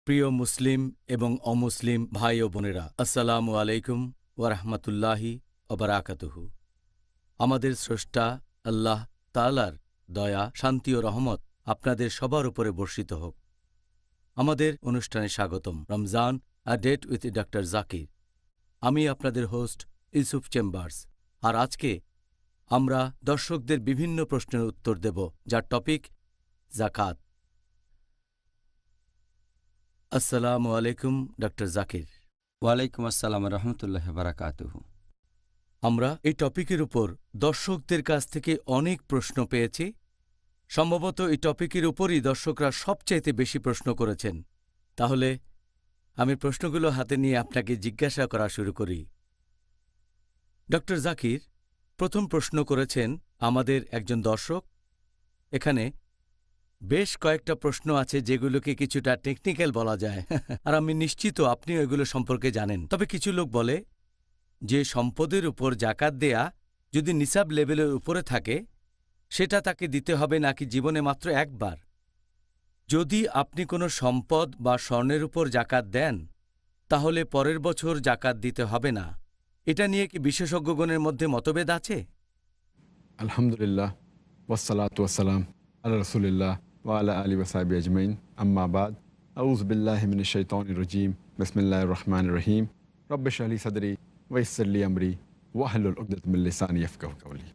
প্রিয় মুসলিম এবং অমুসলিম ভাই ও বোনেরা, আসসালামু আলাইকুম ওয়ারাহমাতুল্লাহি ওবারাকাতুহু। আমাদের স্রষ্টা আল্লাহ তাআলার দয়া, শান্তি ও রহমত আপনাদের সবার উপরে বর্ষিত হোক। আমাদের অনুষ্ঠানে স্বাগতম। Ramzan a date with doctor Zakir. আমি আপনাদের হোস্ট ইউসুফ চেম্বার্স। আর আজকে আমরা দর্শকদের বিভিন্ন প্রশ্নের উত্তর দেব, যার টপিক জাকাত। আসসালামু আলাইকুম ডক্টর জাকির। ওয়ালাইকুম আসসালাম রহমতুল্লাহ বারাকাতুহু। আমরা এই টপিকের উপর দর্শকদের কাছ থেকে অনেক প্রশ্ন পেয়েছি। সম্ভবত এই টপিকের উপরই দর্শকরা সবচাইতে বেশি প্রশ্ন করেছেন। তাহলে আমি প্রশ্নগুলো হাতে নিয়ে আপনাকে জিজ্ঞাসা করা শুরু করি। ডক্টর জাকির, প্রথম প্রশ্ন করেছেন আমাদের একজন দর্শক। এখানে বেশ কয়েকটা প্রশ্ন আছে যেগুলোকে কিছুটা টেকনিক্যাল বলা যায় আর আমি নিশ্চিত আপনিও এগুলো সম্পর্কে জানেন। তবে কিছু লোক বলে যে সম্পদের উপর জাকাত দেয়া যদি নিসাব লেভেলের উপরে থাকে সেটা তাকে দিতে হবে নাকি জীবনে মাত্র একবার। যদি আপনি কোনো সম্পদ বা স্বর্ণের উপর জাকাত দেন তাহলে পরের বছর জাকাত দিতে হবে না। এটা নিয়ে কি বিশেষজ্ঞগণের মধ্যে মতভেদ আছে? আলহামদুলিল্লাহ ওয়াসসালাতু ওয়াসসালাম আলা রাসূলিল্লাহ ওয়া আলা আলিহি ওয়া সাহবিহি আজমাইন, আম্মা বাদ। আউযু বিল্লাহি মিনাশ শাইতানির রাজীম। বিসমিল্লাহির রহমানির রহিম। রব্বি ইশরাহ লি সাদরি ওয়া ইয়াসসির লি আমরি ওয়াহলুল উকদাতাম মিন লিসানি ইয়াফকাহু কাওলি।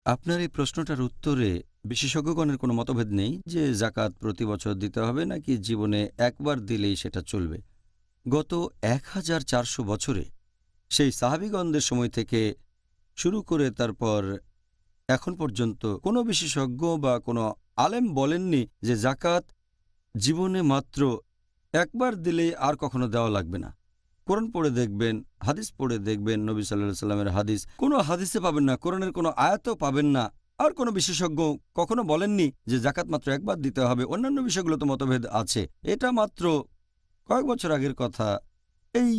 আপনার এই প্রশ্নটার উত্তরে বিশেষজ্ঞগণের কোনো মতভেদ নেই যে জাকাত প্রতি বছর দিতে হবে নাকি জীবনে একবার দিলেই সেটা চলবে। গত 1400 বছরে সেই সাহাবীগণদের সময় থেকে শুরু করে তারপর এখন পর্যন্ত কোনো বিশেষজ্ঞ বা কোনো আলেম বলেননি যে জাকাত জীবনে মাত্র একবার দিলেই আর কখনো দেওয়া লাগবে না। কোরআন পড়ে দেখবেন, হাদিস পড়ে দেখবেন, নবী সাল্লাল্লাহু সাল্লামের হাদিস কোনো হাদিসে পাবেন না, কোরআনের কোনো আয়াতও পাবেন না। আর কোনো বিশেষজ্ঞ কখনো বলেননি যে জাকাত মাত্র একবার দিতে হবে। অন্যান্য বিষয়গুলো তো মতভেদ আছে। এটা মাত্র কয়েক বছর আগের কথা। এই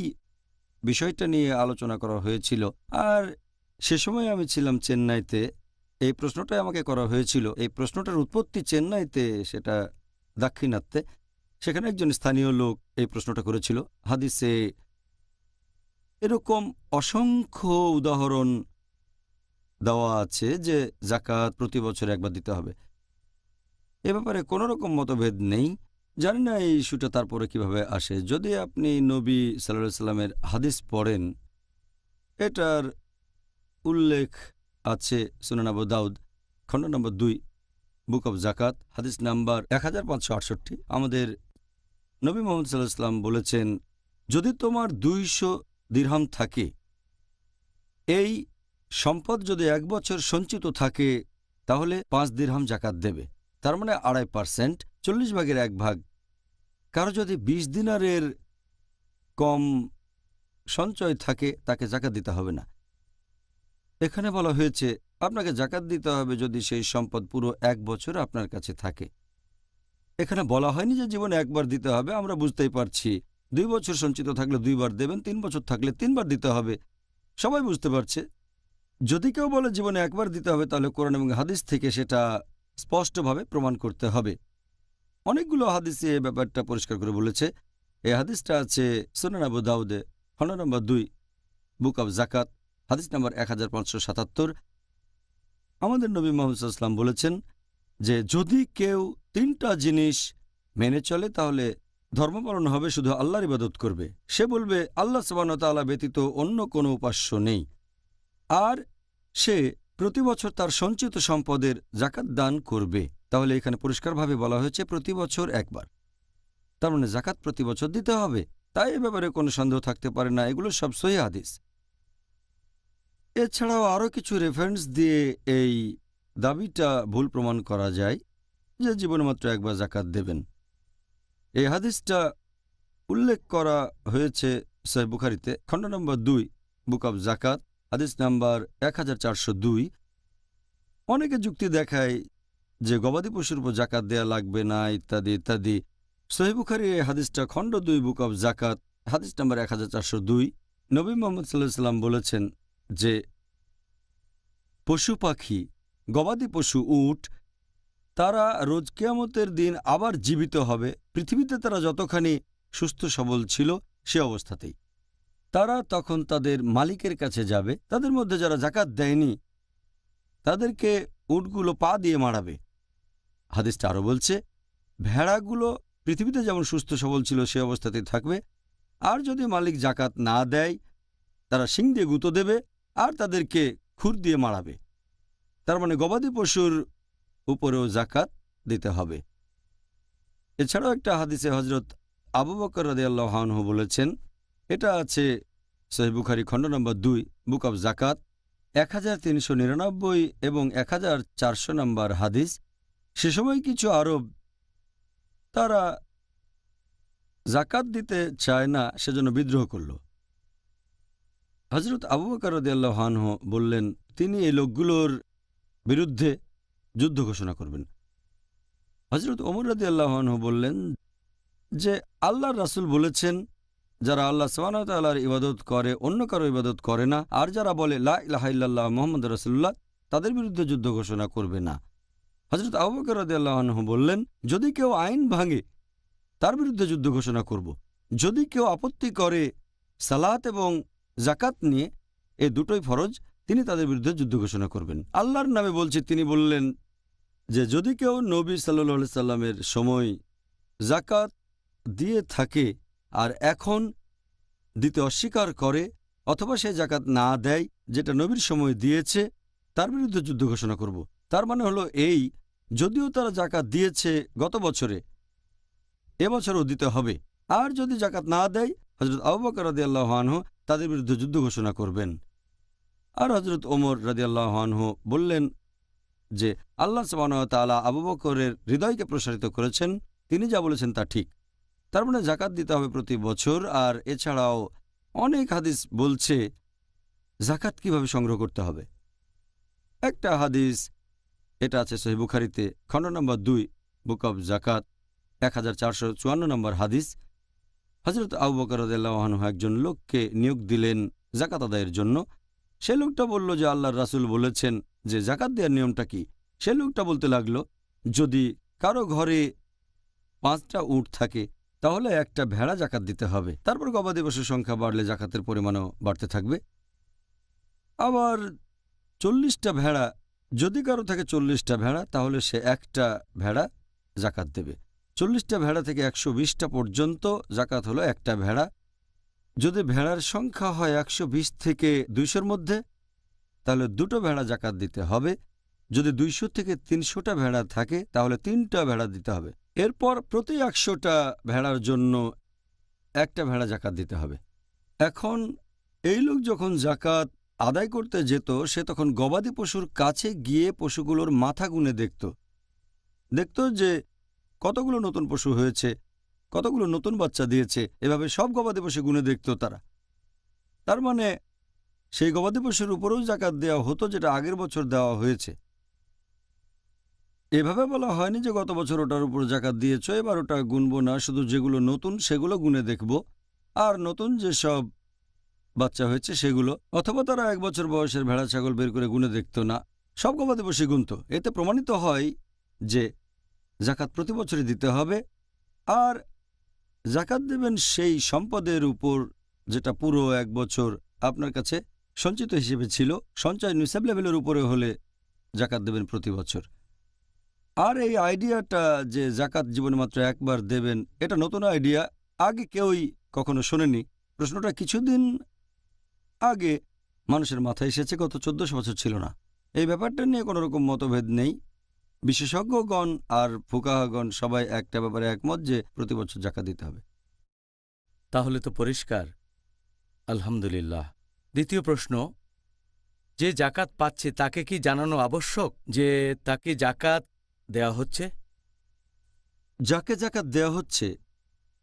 বিষয়টা নিয়ে আলোচনা করা হয়েছিল। আর সে সময় আমি ছিলাম চেন্নাইতে। এই প্রশ্নটাই আমাকে করা হয়েছিল। এই প্রশ্নটার উৎপত্তি চেন্নাইতে, সেটা দাক্ষিণাত্যে। সেখানে একজন স্থানীয় লোক এই প্রশ্নটা করেছিল। হাদিসে এরকম অসংখ্য উদাহরণ দেওয়া আছে যে জাকাত প্রতি বছর একবার দিতে হবে। এ ব্যাপারে কোনো রকম মতভেদ নেই। জানি না এই ইস্যুটা তারপরে কিভাবে আসে। যদি আপনি নবী সাল্লাল্লাহু আলাইহি সাল্লামের হাদিস পড়েন, এটার উল্লেখ আছে সুনান আবু দাউদ খণ্ড নম্বর 2 বুক অব জাকাত হাদিস নাম্বার 1568। আমাদের নবী মুহাম্মদ সাল্লাল্লাহু আলাইহি সাল্লাম বলেছেন, যদি তোমার 200 দিরহাম থাকে, এই সম্পদ যদি 1 বছর সঞ্চিত থাকে তাহলে 5 দিরহাম জাকাত দেবে। তার মানে 2.5%, 40 ভাগের 1 ভাগ। কারো যদি 20 দিনারের কম সঞ্চয় থাকে তাকে জাকাত দিতে হবে না। এখানে বলা হয়েছে আপনাকে জাকাত দিতে হবে যদি সেই সম্পদ পুরো 1 বছর আপনার কাছে থাকে। এখানে বলা হয়নি যে জীবনে একবার দিতে হবে। আমরা বুঝতেই পারছি 2 বছর সঞ্চিত থাকলে 2 বার দেবেন, 3 বছর থাকলে 3 বার দিতে হবে। সবাই বুঝতে পারছে। যদি কেউ বলে জীবনে একবার দিতে হবে তাহলে কোরআন এবং হাদিস থেকে সেটা স্পষ্টভাবে প্রমাণ করতে হবে। অনেকগুলো হাদিসে এই ব্যাপারটা পরিষ্কার করে বলেছে। এই হাদিসটা আছে সুনান আবু দাউদে খণ্ড নম্বর 2 বুক অব জাকাত হাদিস নম্বর 1577। আমাদের নবী মুহাম্মদ সাল্লাল্লাহু আলাইহি ওয়াসাল্লাম বলেছেন যে যদি কেউ 3টা জিনিস মেনে চলে তাহলে ধর্ম পালন হবে, শুধু আল্লাহর ইবাদত করবে। সে বলবে আল্লাহ সুবহানাহু ওয়া তাআলা ব্যতীত অন্য কোনো উপাস্য নেই। আর সে প্রতি বছর তার সঞ্চিত সম্পদের জাকাত দান করবে। তাহলে এখানে পরিষ্কারভাবে বলা হয়েছে প্রতি বছর একবার। তার মানে জাকাত প্রতি বছর দিতে হবে। তাই এ ব্যাপারে কোনো সন্দেহ থাকতে পারে না। এগুলো সব সহিহ হাদিস। এছাড়াও আরও কিছু রেফারেন্স দিয়ে এই দাবিটা ভুল প্রমাণ করা যায় যে জীবনে মাত্র একবার জাকাত দেবেন। এই হাদিসটা উল্লেখ করা হয়েছে সহিহ বুখারীতে খণ্ড নম্বর 2 বুক অব জাকাত হাদিস নাম্বার 1402। অনেকে যুক্তি দেখায় যে গবাদি পশুর উপর জাকাত দেয়া লাগবে না ইত্যাদি ইত্যাদি। সহিহ বুখারীর এই হাদিসটা খণ্ড 2 বুক অব জাকাত হাদিস নাম্বার 1402। নবী মুহাম্মদ সাল্লাল্লাহু আলাইহি ওয়াসাল্লাম বলেছেন যে পশু পাখি, গবাদি পশু, উট, তারা রোজ কিয়ামতের দিন আবার জীবিত হবে পৃথিবীতে তারা যতখানি সুস্থ সবল ছিল সে অবস্থাতেই। তারা তখন তাদের মালিকের কাছে যাবে, তাদের মধ্যে যারা জাকাত দেয়নি তাদেরকে উটগুলো পা দিয়ে মারাবে। হাদিসটা আরও বলছে, ভেড়াগুলো পৃথিবীতে যেমন সুস্থ সবল ছিল সে অবস্থাতেই থাকবে, আর যদি মালিক জাকাত না দেয় তারা শিং দিয়ে গুঁতো দেবে আর তাদেরকে খুর দিয়ে মারাবে। তার মানে গবাদি পশুর উপরেও জাকাত দিতে হবে। এছাড়াও একটা হাদিসে হজরত আবু বকর রাদিয়াল্লাহু আনহু বলেছেন, এটা আছে সহিহ বুখারী খণ্ড নম্বর 2 বুক অব জাকাত 1399 এবং 1400 নম্বর হাদিস। সে সময় কিছু আরব তারা জাকাত দিতে চায় না, সেজন্য বিদ্রোহ করল। হজরত আবু বকর রাদিয়াল্লাহু আনহু বললেন তিনি এই লোকগুলোর বিরুদ্ধে যুদ্ধ ঘোষণা করবেন। হজরত ওমর রাদিয়াল্লাহু আনহু বললেন যে আল্লাহর রাসূল বলেছেন, যারা আল্লাহ সুবহানাহু ওয়া তাআলার ইবাদত করে অন্য কারো ইবাদত করে না, আর যারা বলে লা ইলাহা ইল্লাল্লাহ মুহাম্মাদুর রাসূলুল্লাহ, তাদের বিরুদ্ধে যুদ্ধ ঘোষণা করবে না। হজরত আবু বকর রাদিয়াল্লাহু আনহু বললেন, যদি কেউ আইন ভাঙে তার বিরুদ্ধে যুদ্ধ ঘোষণা করব। যদি কেউ আপত্তি করে সালাত এবং জাকাত নিয়ে, এ দুটোই ফরজ, তিনি তাদের বিরুদ্ধে যুদ্ধ ঘোষণা করবেন। আল্লাহর নামে বলছি, তিনি বললেন যে যদি কেউ নবী সাল্লাল্লাহু আলাইহি সাল্লামের সময় জাকাত দিয়ে থাকে আর এখন দিতে অস্বীকার করে, অথবা সে জাকাত না দেয় যেটা নবীর সময় দিয়েছে, তার বিরুদ্ধে যুদ্ধ ঘোষণা করব। তার মানে হলো এই, যদিও তারা জাকাত দিয়েছে গত বছরে, এবছরও দিতে হবে। আর যদি জাকাত না দেয়, হযরত আবু বকর রাদিয়াল্লাহু আনহু তাদের বিরুদ্ধে যুদ্ধ ঘোষণা করবেন। আর হযরত ওমর রাদিয়াল্লাহু আনহু বললেন যে আল্লাহ সুবহানাহু ওয়া তাআলা আবু বকরের হৃদয়কে প্রসারিত করেছেন, তিনি যা বলেছেন তা ঠিক। তার মানে জাকাত দিতে হবে প্রতি বছর। আর এছাড়াও অনেক হাদিস বলছে জাকাত কিভাবে সংগ্রহ করতে হবে। একটা হাদিস, এটা আছে সহিহ বুখারীতে খণ্ড নম্বর 2 বুক অব জাকাত 1454 নম্বর হাদিস। হযরত আবু বকর রাদিয়াল্লাহু আনহু একজন লোককে নিয়োগ দিলেন জাকাত আদায়ের জন্য। সে লোকটা বলল যে আল্লাহর রাসূল বলেছেন যে জাকাত দেওয়ার নিয়মটা কি। সে লোকটা বলতে লাগলো, যদি কারো ঘরে 5টা উট থাকে তাহলে একটা ভেড়া জাকাত দিতে হবে। তারপর গবাদি পশুর সংখ্যা বাড়লে জাকাতের পরিমাণও বাড়তে থাকবে। আবার 40টা ভেড়া, যদি কারো থাকে 40টা ভেড়া তাহলে সে একটা ভেড়া জাকাত দেবে। 40টা ভেড়া থেকে 120টা পর্যন্ত জাকাত হলো একটা ভেড়া। যদি ভেড়ার সংখ্যা হয় 120 থেকে 200-র মধ্যে তাহলে 2টো ভেড়া জাকাত দিতে হবে। যদি 200 থেকে 300টা ভেড়া থাকে তাহলে 3টা ভেড়া দিতে হবে। এরপর প্রতি 100টা ভেড়ার জন্য একটা ভেড়া জাকাত দিতে হবে। এখন এই লোক যখন জাকাত আদায় করতে যেত, সে তখন গবাদি পশুর কাছে গিয়ে পশুগুলোর মাথা গুনে দেখত যে কতগুলো নতুন পশু হয়েছে, কতগুলো নতুন বাচ্চা দিয়েছে। এভাবে সব গবাদি পশু গুনে দেখত তারা। তার মানে সেই গবাদি পশুর উপরেও জাকাত দেওয়া হতো যেটা আগের বছর দেওয়া হয়েছে। এভাবে বলা হয়নি যে গত বছর ওটার উপর জাকাত দিয়েছ, এবার ওটা গুনবো না, শুধু যেগুলো নতুন সেগুলো গুনে দেখব, আর নতুন যেসব বাচ্চা হয়েছে সেগুলো। অথবা তারা 1 বছর বয়সের ভেড়া ছাগল বের করে গুনে দেখত না, সব গবাদি পশু গুনত। এতে প্রমাণিত হয় যে জাকাত প্রতি বছরই দিতে হবে। আর জাকাত দেবেন সেই সম্পদের উপর যেটা পুরো 1 বছর আপনার কাছে সঞ্চিত হিসেবে ছিল। সঞ্চয় নিসাব লেভেলের উপরে হলে জাকাত দেবেন প্রতি বছর। আর এই আইডিয়াটা যে জাকাত জীবনে মাত্র একবার দেবেন, এটা নতুন আইডিয়া, আগে কেউই কখনো শোনেনি। প্রশ্নটা কিছুদিন আগে মানুষের মাথায় এসেছে, গত 1400 বছর ছিল না। এই ব্যাপারটা নিয়ে কোনো রকম মতভেদ নেই। বিশেষজ্ঞগণ আর ফুকাহাগণ সবাই একটা ব্যাপারে একমত যে প্রতি বছর জাকাত দিতে হবে। তাহলে তো পরিষ্কার, আলহামদুলিল্লাহ। দ্বিতীয় প্রশ্ন, যে জাকাত পাচ্ছে তাকে কি জানানো আবশ্যক যে তাকে জাকাত দেয়া হচ্ছে? যাকে জাকাত দেওয়া হচ্ছে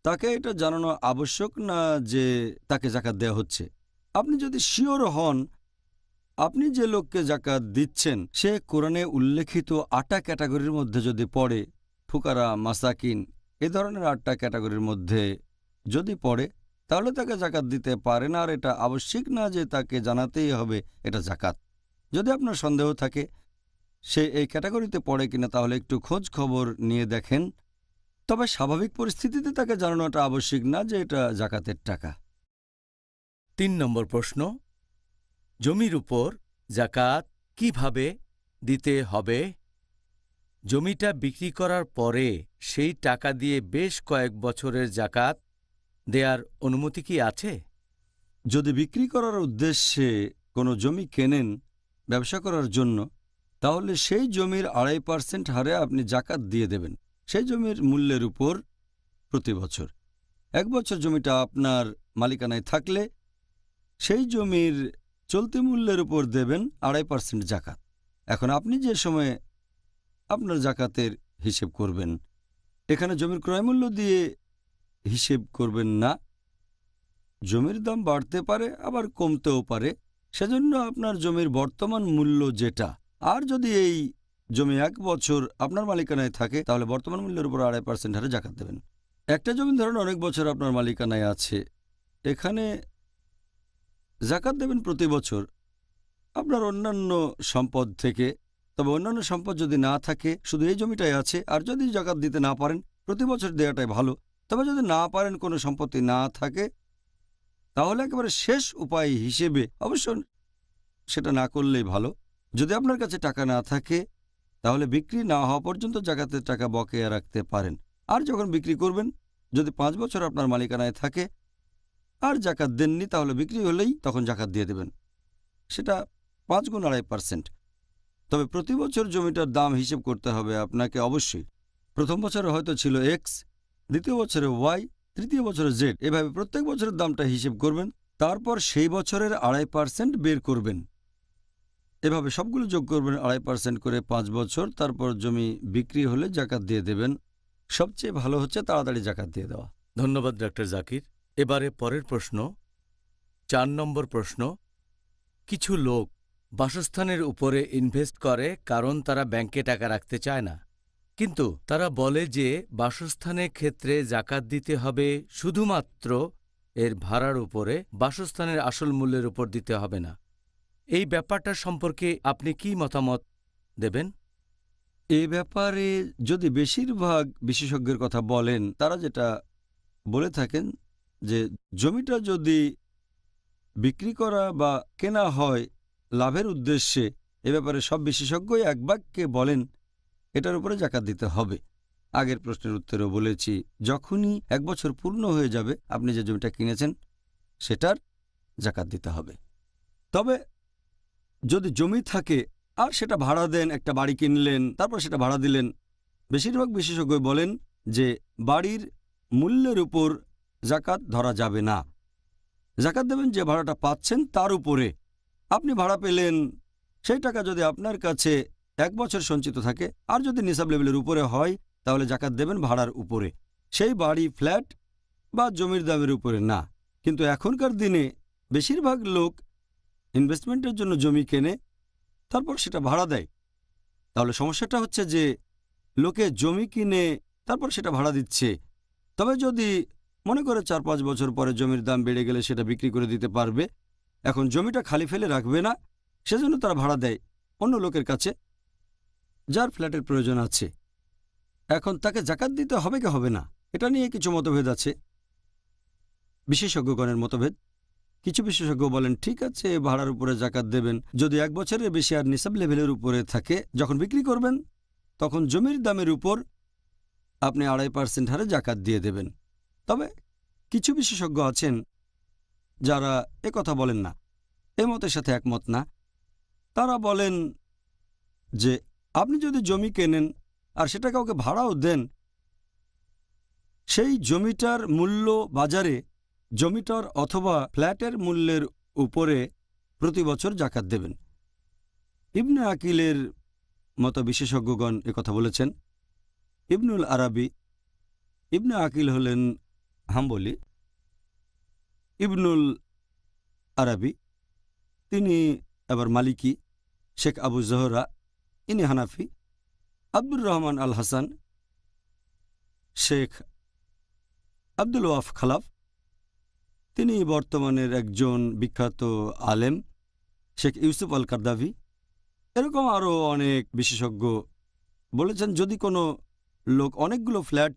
তাকে এটা জানানো আবশ্যক না যে তাকে জাকাত দেওয়া হচ্ছে। আপনি যদি শিওর হন আপনি যে লোককে জাকাত দিচ্ছেন সে কোরআনে উল্লেখিত 8টা ক্যাটাগরির মধ্যে যদি পড়ে, ফুকারা, মাসাকিন, এ ধরনের 8টা ক্যাটাগরির মধ্যে যদি পড়ে, তাহলে তাকে জাকাত দিতে পারেন। আর এটা আবশ্যিক না যে তাকে জানাতেই হবে এটা জাকাত। যদি আপনার সন্দেহ থাকে সে এই ক্যাটাগরিতে পড়ে কিনা, তাহলে একটু খোঁজ খবর নিয়ে দেখেন। তবে স্বাভাবিক পরিস্থিতিতে তাকে জানানোটা আবশ্যিক না যে এটা জাকাতের টাকা। 3 নম্বর প্রশ্ন, জমির উপর জাকাত কিভাবে দিতে হবে? জমিটা বিক্রি করার পরে সেই টাকা দিয়ে বেশ কয়েক বছরের জাকাত দেয়ার অনুমতি কি আছে? যদি বিক্রি করার উদ্দেশ্যে কোনো জমি কেনেন ব্যবসা করার জন্য, তাহলে সেই জমির 2.5% হারে আপনি জাকাত দিয়ে দেবেন সেই জমির মূল্যের উপর প্রতি বছর। 1 বছর জমিটা আপনার মালিকানায় থাকলে সেই জমির চলতি মূল্যের উপর দেবেন 2.5% জাকাত। এখন আপনি যে সময়ে আপনার জাকাতের হিসেব করবেন, এখানে জমির ক্রয়মূল্য দিয়ে হিসেব করবেন না। জমির দাম বাড়তে পারে আবার কমতেও পারে, সেজন্য আপনার জমির বর্তমান মূল্য যেটা, আর যদি এই জমি 1 বছর আপনার মালিকানায় থাকে তাহলে বর্তমান মূল্যের উপর 2.5% হারে জাকাত দেবেন। একটা জমি ধরুন অনেক বছর আপনার মালিকানায় আছে, এখানে জাকাত দেবেন প্রতি বছর আপনার অন্যান্য সম্পদ থেকে। তবে অন্যান্য সম্পদ যদি না থাকে, শুধু এই জমিটাই আছে, আর যদি জাকাত দিতে না পারেন প্রতি বছর দেওয়াটাই ভালো। তবে যদি না পারেন, কোনো সম্পত্তি না থাকে, তাহলে একেবারে শেষ উপায় হিসেবে অবশ্য সেটা না করলেই ভালো। যদি আপনার কাছে টাকা না থাকে তাহলে বিক্রি না হওয়া পর্যন্ত জাকাতের টাকা বকেয়া রাখতে পারেন। আর যখন বিক্রি করবেন, যদি 5 বছর আপনার মালিকানায় থাকে আর জাকাত দেননি, তাহলে বিক্রি হলেই তখন জাকাত দিয়ে দেবেন, সেটা 5 গুণ 2.5%। তবে প্রতি বছর জমিটার দাম হিসেব করতে হবে আপনাকে অবশ্যই। প্রথম বছরে হয়তো ছিল এক্স, দ্বিতীয় বছরে ওয়াই, তৃতীয় বছরে জেড, এভাবে প্রত্যেক বছরের দামটা হিসেব করবেন, তারপর সেই বছরের 2.5% বের করবেন। এভাবে সবগুলো যোগ করবেন 2.5% করে 5 বছর, তারপর জমি বিক্রি হলে জাকাত দিয়ে দেবেন। সবচেয়ে ভালো হচ্ছে তাড়াতাড়ি জাকাত দিয়ে দেওয়া। ধন্যবাদ ডক্টর জাকির। এবারে পরের প্রশ্ন, 4 নম্বর প্রশ্ন, কিছু লোক বাসস্থানের উপরে ইনভেস্ট করে কারণ তারা ব্যাংকে টাকা রাখতে চায় না, কিন্তু তারা বলে যে বাসস্থানের ক্ষেত্রে জাকাত দিতে হবে শুধুমাত্র এর ভাড়ার উপরে, বাসস্থানের আসল মূল্যের উপর দিতে হবে না। এই ব্যাপারটা সম্পর্কে আপনি কি মতামত দেবেন? এ ব্যাপারে যদি বেশিরভাগ বিশেষজ্ঞের কথা বলেন, তারা যেটা বলে থাকেন যে জমিটা যদি বিক্রি করা বা কেনা হয় লাভের উদ্দেশ্যে, এ ব্যাপারে সব বিশেষজ্ঞই এক বাক্যে বলেন এটার উপরে জাকাত দিতে হবে। আগের প্রশ্নের উত্তরেও বলেছি, যখনই 1 বছর পূর্ণ হয়ে যাবে আপনি যে জমিটা কিনেছেন সেটার জাকাত দিতে হবে। তবে যদি জমি থাকে আর সেটা ভাড়া দেন, একটা বাড়ি কিনলেন তারপর সেটা ভাড়া দিলেন, বেশিরভাগ বিশেষজ্ঞ বলেন যে বাড়ির মূল্যের উপর জাকাত ধরা যাবে না। জাকাত দেবেন যে ভাড়াটা পাচ্ছেন তার উপরে। আপনি ভাড়া পেলেন, সেই টাকা যদি আপনার কাছে 1 বছর সঞ্চিত থাকে আর যদি নিসাব লেভেলের উপরে হয়, তাহলে জাকাত দেবেন ভাড়ার উপরে, সেই বাড়ি, ফ্ল্যাট বা জমির দামের উপরে না। কিন্তু এখনকার দিনে বেশিরভাগ লোক ইনভেস্টমেন্টের জন্য জমি কেনে, তারপর সেটা ভাড়া দেয়। তাহলে সমস্যাটা হচ্ছে যে লোকে জমি কিনে তারপর সেটা ভাড়া দিচ্ছে। তবে যদি মনে করে 4-5 বছর পরে জমির দাম বেড়ে গেলে সেটা বিক্রি করে দিতে পারবে, এখন জমিটা খালি ফেলে রাখবে না, সেজন্য তারা ভাড়া দেয় অন্য লোকের কাছে যার ফ্ল্যাটের প্রয়োজন আছে। এখন তাকে জাকাত দিতে হবে কি হবে না, এটা নিয়ে কিছু মতভেদ আছে, বিশেষজ্ঞগণের মতভেদ। কিছু বিশেষজ্ঞ বলেন ঠিক আছে, ভাড়ার উপরে জাকাত দেবেন যদি 1 বছরের বেশি আর নিসাব লেভেলের উপরে থাকে। যখন বিক্রি করবেন তখন জমির দামের উপর আপনি 2.5% হারে জাকাত দিয়ে দেবেন। তবে কিছু বিশেষজ্ঞ আছেন যারা কথা বলেন না, এ মতের সাথে একমত না। তারা বলেন যে আপনি যদি জমি কেনেন আর সেটা কাউকে ভাড়াও দেন, সেই জমিটার মূল্য বাজারে জমিটার অথবা ফ্ল্যাটের মূল্যের উপরে প্রতি বছর জাকাত দেবেন। ইবনে আকিলের মতো বিশেষজ্ঞগণ কথা বলেছেন। ইবনুল আরাবি, ইবনে আকিল হলেন হাম্বলি, ইবনুল আরাবি তিনি আবার মালিকি, শেখ আবু জোহরা ইনি হানাফি, আব্দুর রহমান আল হাসান, শেখ আব্দুল ওয়াফ খালাফ তিনি বর্তমানের একজন বিখ্যাত আলেম, শেখ ইউসুফ আল কারদাভি, এরকম আরও অনেক বিশেষজ্ঞ বলেছেন যদি কোনো লোক অনেকগুলো ফ্ল্যাট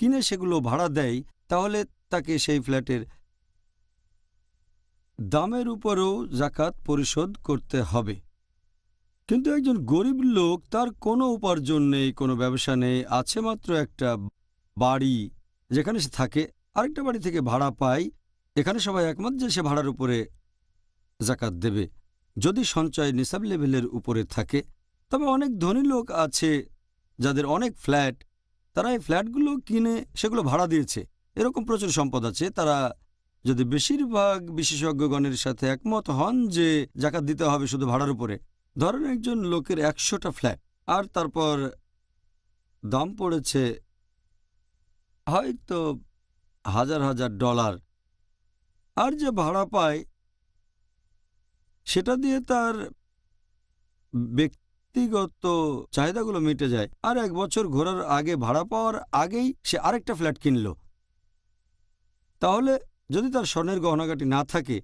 কিনে সেগুলো ভাড়া দেয়, তাহলে তাকে সেই ফ্ল্যাটের দামের উপরেও জাকাত পরিশোধ করতে হবে। কিন্তু একজন গরিব লোক, তার কোনো উপার্জন নেই, কোনো ব্যবসা নেই, আছে মাত্র একটা বাড়ি যেখানে সে থাকে, আরেকটা বাড়ি থেকে ভাড়া পায়, এখানে সবাই একমত যে সে ভাড়ার উপরে জাকাত দেবে যদি সঞ্চয় নিসাব লেভেলের উপরে থাকে। তবে অনেক ধনী লোক আছে যাদের অনেক ফ্ল্যাট, তারা এই ফ্ল্যাটগুলো কিনে সেগুলো ভাড়া দিয়েছে, এরকম প্রচুর সম্পদ আছে। তারা যদি বেশিরভাগ বিশেষজ্ঞগণের সাথে একমত হন যে জাকাত দিতে হবে শুধু ভাড়ার উপরে, ধরেন একজন লোকের 100টা ফ্ল্যাট, আর তারপর দাম পড়েছে হয়তো হাজার হাজার ডলার, আর যে ভাড়া পায় সেটা দিয়ে তার ব্যক্তিগত চাহিদাগুলো মিটে যায়, আর 1 বছর ঘোরার আগে, ভাড়া পাওয়ার আগেই সে আরেকটা ফ্ল্যাট কিনল। তাহলে যদি তার স্বর্ণের গহনাগাটি না থাকে,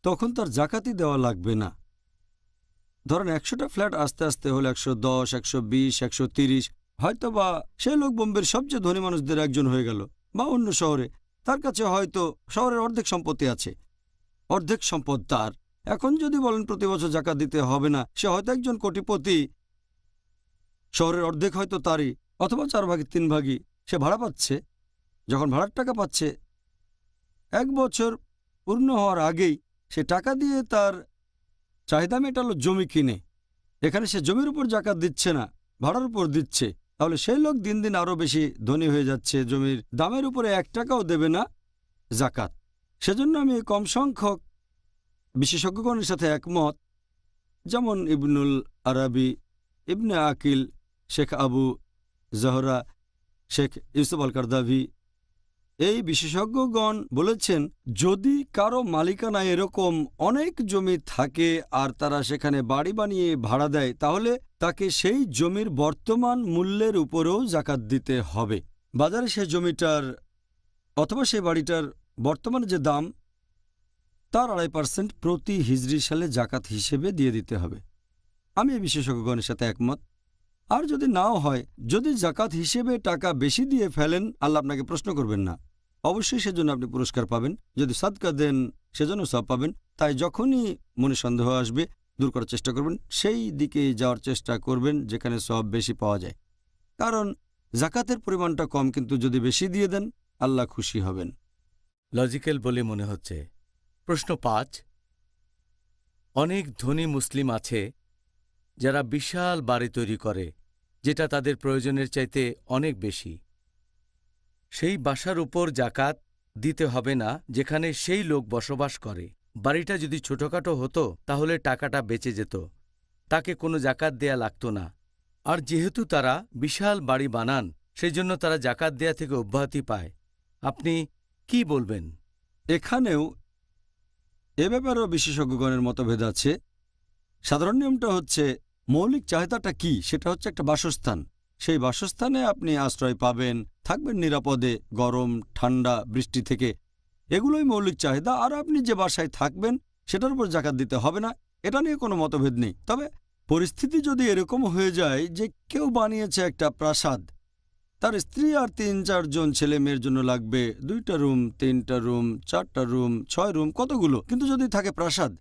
তখন তার জাকাতই দেওয়া লাগবে না। ধরেন 100টা ফ্ল্যাট আস্তে আস্তে হলো 110, 120, 130, হয়তো বা সেই লোক বোম্বের সবচেয়ে ধনী মানুষদের একজন হয়ে গেল, বা অন্য শহরে তার কাছে হয়তো শহরের অর্ধেক সম্পত্তি আছে, অর্ধেক সম্পদ তার। এখন যদি বলেন প্রতি বছর জাকাত দিতে হবে না, সে হয়তো একজন কোটিপতি, শহরের অর্ধেক হয়তো তারই, অথবা 4 ভাগে 3 ভাগই সে ভাড়া পাচ্ছে। যখন ভাড়ার টাকা পাচ্ছে, 1 বছর পূর্ণ হওয়ার আগেই সে টাকা দিয়ে তার চাহিদা মেটালো জমি কিনে। এখানে সে জমির উপর জাকাত দিচ্ছে না, ভাড়ার উপর দিচ্ছে। তাহলে সেই লোক দিন দিন আরও বেশি ধনী হয়ে যাচ্ছে, জমির দামের উপরে 1 টাকাও দেবে না জাকাত। সেজন্য আমি কম সংখ্যক বিশেষজ্ঞগণের সাথে একমত, যেমন ইবনুল আরাবি, ইবনে আকিল, শেখ আবু জহরা, শেখ ইউসুফ আল কারদাভি, এই বিশেষজ্ঞগণ বলেছেন যদি কারো মালিকানায় এরকম অনেক জমি থাকে আর তারা সেখানে বাড়ি বানিয়ে ভাড়া দেয়, তাহলে তাকে সেই জমির বর্তমান মূল্যের উপরেও জাকাত দিতে হবে। বাজারে সেই জমিটার অথবা সেই বাড়িটার বর্তমানে যে দাম, তার 2.5% প্রতি হিজরি সালে জাকাত হিসেবে দিয়ে দিতে হবে। আমি এই বিশেষজ্ঞগণের সাথে একমত। আর যদি নাও হয়, যদি জাকাত হিসেবে টাকা বেশি দিয়ে ফেলেন, আল্লাহ আপনাকে প্রশ্ন করবেন না, অবশ্যই সেজন্য আপনি পুরস্কার পাবেন। যদি সাদকা দেন, সেজন্য সব পাবেন। তাই যখনই মনে সন্দেহ আসবে, দূর করার চেষ্টা করবেন, সেই দিকে যাওয়ার চেষ্টা করবেন যেখানে সব বেশি পাওয়া যায়। কারণ জাকাতের পরিমাণটা কম, কিন্তু যদি বেশি দিয়ে দেন, আল্লাহ খুশি হবেন। লজিক্যাল বলে মনে হচ্ছে। প্রশ্ন 5, অনেক ধনী মুসলিম আছে যারা বিশাল বাড়ি তৈরি করে, যেটা তাদের প্রয়োজনের চাইতে অনেক বেশি। সেই বাসার উপর জাকাত দিতে হবে না যেখানে সেই লোক বসবাস করে। বাড়িটা যদি ছোটখাটো হতো তাহলে টাকাটা বেঁচে যেত, তাকে কোনো জাকাত দেয়া লাগতো না। আর যেহেতু তারা বিশাল বাড়ি বানান, সেই জন্য তারা জাকাত দেয়া থেকে অব্যাহতি পায়। আপনি কি বলবেন? এখানেও এ ব্যাপারেও বিশেষজ্ঞগণের মতভেদ আছে। সাধারণ নিয়মটা হচ্ছে, মৌলিক চাহিদাটা কি? সেটা হচ্ছে একটা বাসস্থান। সেই বাসস্থানে আপনি আশ্রয় পাবেন, থাকবেন নিরাপদে গরম, ঠান্ডা, বৃষ্টি থেকে, এগুলোই মৌলিক চাহিদা। আর আপনি যে বাসায় থাকবেন সেটার উপর জাকাত দিতে হবে না, এটা নিয়ে কোনো মতভেদ নেই। তবে পরিস্থিতি যদি এরকম হয়ে যায় যে কেউ বানিয়েছে একটা প্রাসাদ, তার স্ত্রী আর 3-4 জন ছেলে মেয়ের জন্য লাগবে 2টা রুম, 3টা রুম, 4টা রুম, 6 রুম, কতগুলো, কিন্তু যদি থাকে প্রাসাদ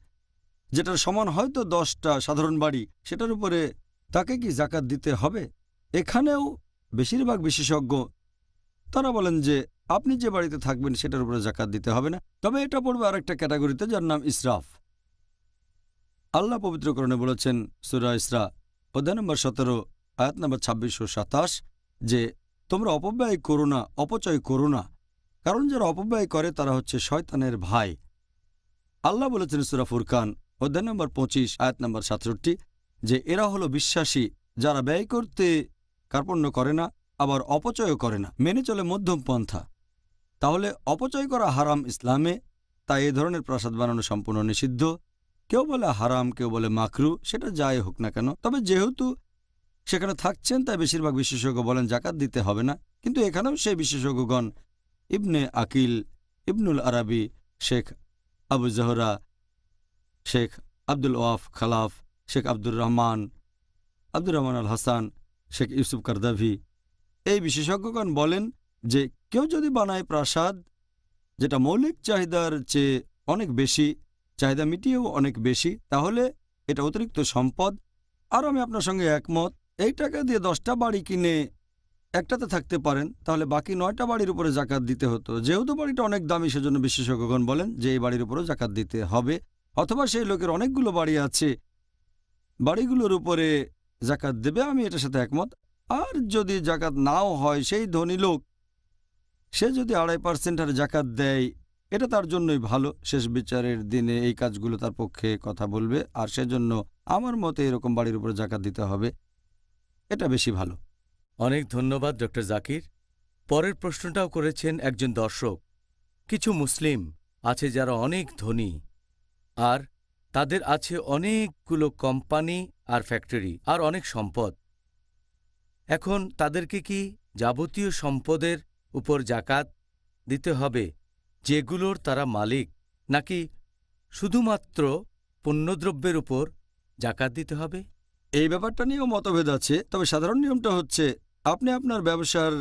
যেটার সমান হয়তো 10টা সাধারণ বাড়ি, সেটার উপরে তাকে কি জাকাত দিতে হবে? এখানেও বেশিরভাগ বিশেষজ্ঞ তারা বলেন যে আপনি যে বাড়িতে থাকবেন সেটার উপরে জাকাত দিতে হবে না। তবে এটা পড়বে আরেকটা ক্যাটাগরিতে, যার নাম ইসরাফ। আল্লাহ পবিত্রকরণে বলেছেন সূরা ইসরা অধ্যায় নম্বর 17 আয়াত নম্বর 26 ও 27 যে তোমরা অপব্যয় করো না, অপচয় করো না, কারণ যারা অপব্যয় করে তারা হচ্ছে শয়তানের ভাই। আল্লাহ বলেছেন সূরা ফুরকান অধ্যায় নম্বর 25 আয়াত নম্বর 67 যে এরা হলো বিশ্বাসী যারা ব্যয় করতে কার্পণ্য করে না, আবার অপচয়ও করে না, মেনে চলে মধ্যম পন্থা। তাহলে অপচয় করা হারাম ইসলামে, তাই এ ধরনের প্রাসাদ বানানো সম্পূর্ণ নিষিদ্ধ। কেউ বলে হারাম, কেউ বলে মাকরু, সেটা যাই হোক না কেন। তবে যেহেতু সেখানে থাকছেন, তাই বেশিরভাগ বিশেষজ্ঞ বলেন জাকাত দিতে হবে না। কিন্তু এখানেও সেই বিশেষজ্ঞগণ ইবনে আকিল, ইবনুল আরাবি, শেখ আবু জহরা, শেখ আব্দুল ওয়াফ খালাফ, শেখ আব্দুর রহমান আল হাসান, শেখ ইউসুফ কারদাভি, এই বিশেষজ্ঞগণ বলেন যে কেউ যদি বানায় প্রাসাদ যেটা মৌলিক চাহিদার চেয়ে অনেক বেশি, চাহিদা মিটিয়েও অনেক বেশি, তাহলে এটা অতিরিক্ত সম্পদ। আর আমি আপনার সঙ্গে একমত, এই টাকা দিয়ে 10টা বাড়ি কিনে একটাতে থাকতে পারেন, তাহলে বাকি 9টা বাড়ির উপরে জাকাত দিতে হতো। যেহেতু বাড়িটা অনেক দামি, সেজন্য বিশেষজ্ঞগণ বলেন যে এই বাড়ির উপরেও জাকাত দিতে হবে। অথবা সেই লোকের অনেকগুলো বাড়ি আছে, বাড়িগুলোর উপরে জাকাত দেবে, আমি এটার সাথে একমত। আর যদি জাকাত নাও হয়, সেই ধনী লোক সে যদি 2.5% আর জাকাত দেয়, এটা তার জন্যই ভালো। শেষ বিচারের দিনে এই কাজগুলো তার পক্ষে কথা বলবে, আর সেজন্য আমার মতে এরকম বাড়ির উপরে জাকাত দিতে হবে, এটা বেশি ভালো। অনেক ধন্যবাদ ডক্টর জাকির। পরের প্রশ্নটাও করেছেন একজন দর্শক। কিছু মুসলিম আছে যারা অনেক ধনী, আর তাদের আছে অনেকগুলো কোম্পানি আর ফ্যাক্টরি আর অনেক সম্পদ। এখন তাদেরকে কি যাবতীয় সম্পদের উপর জাকাত দিতে হবে যেগুলোর তারা মালিক, নাকি শুধুমাত্র পণ্যদ্রব্যের উপর জাকাত দিতে হবে? এই ব্যাপারটা নিয়েও মতভেদ আছে, তবে সাধারণ নিয়মটা হচ্ছে আপনি আপনার ব্যবসার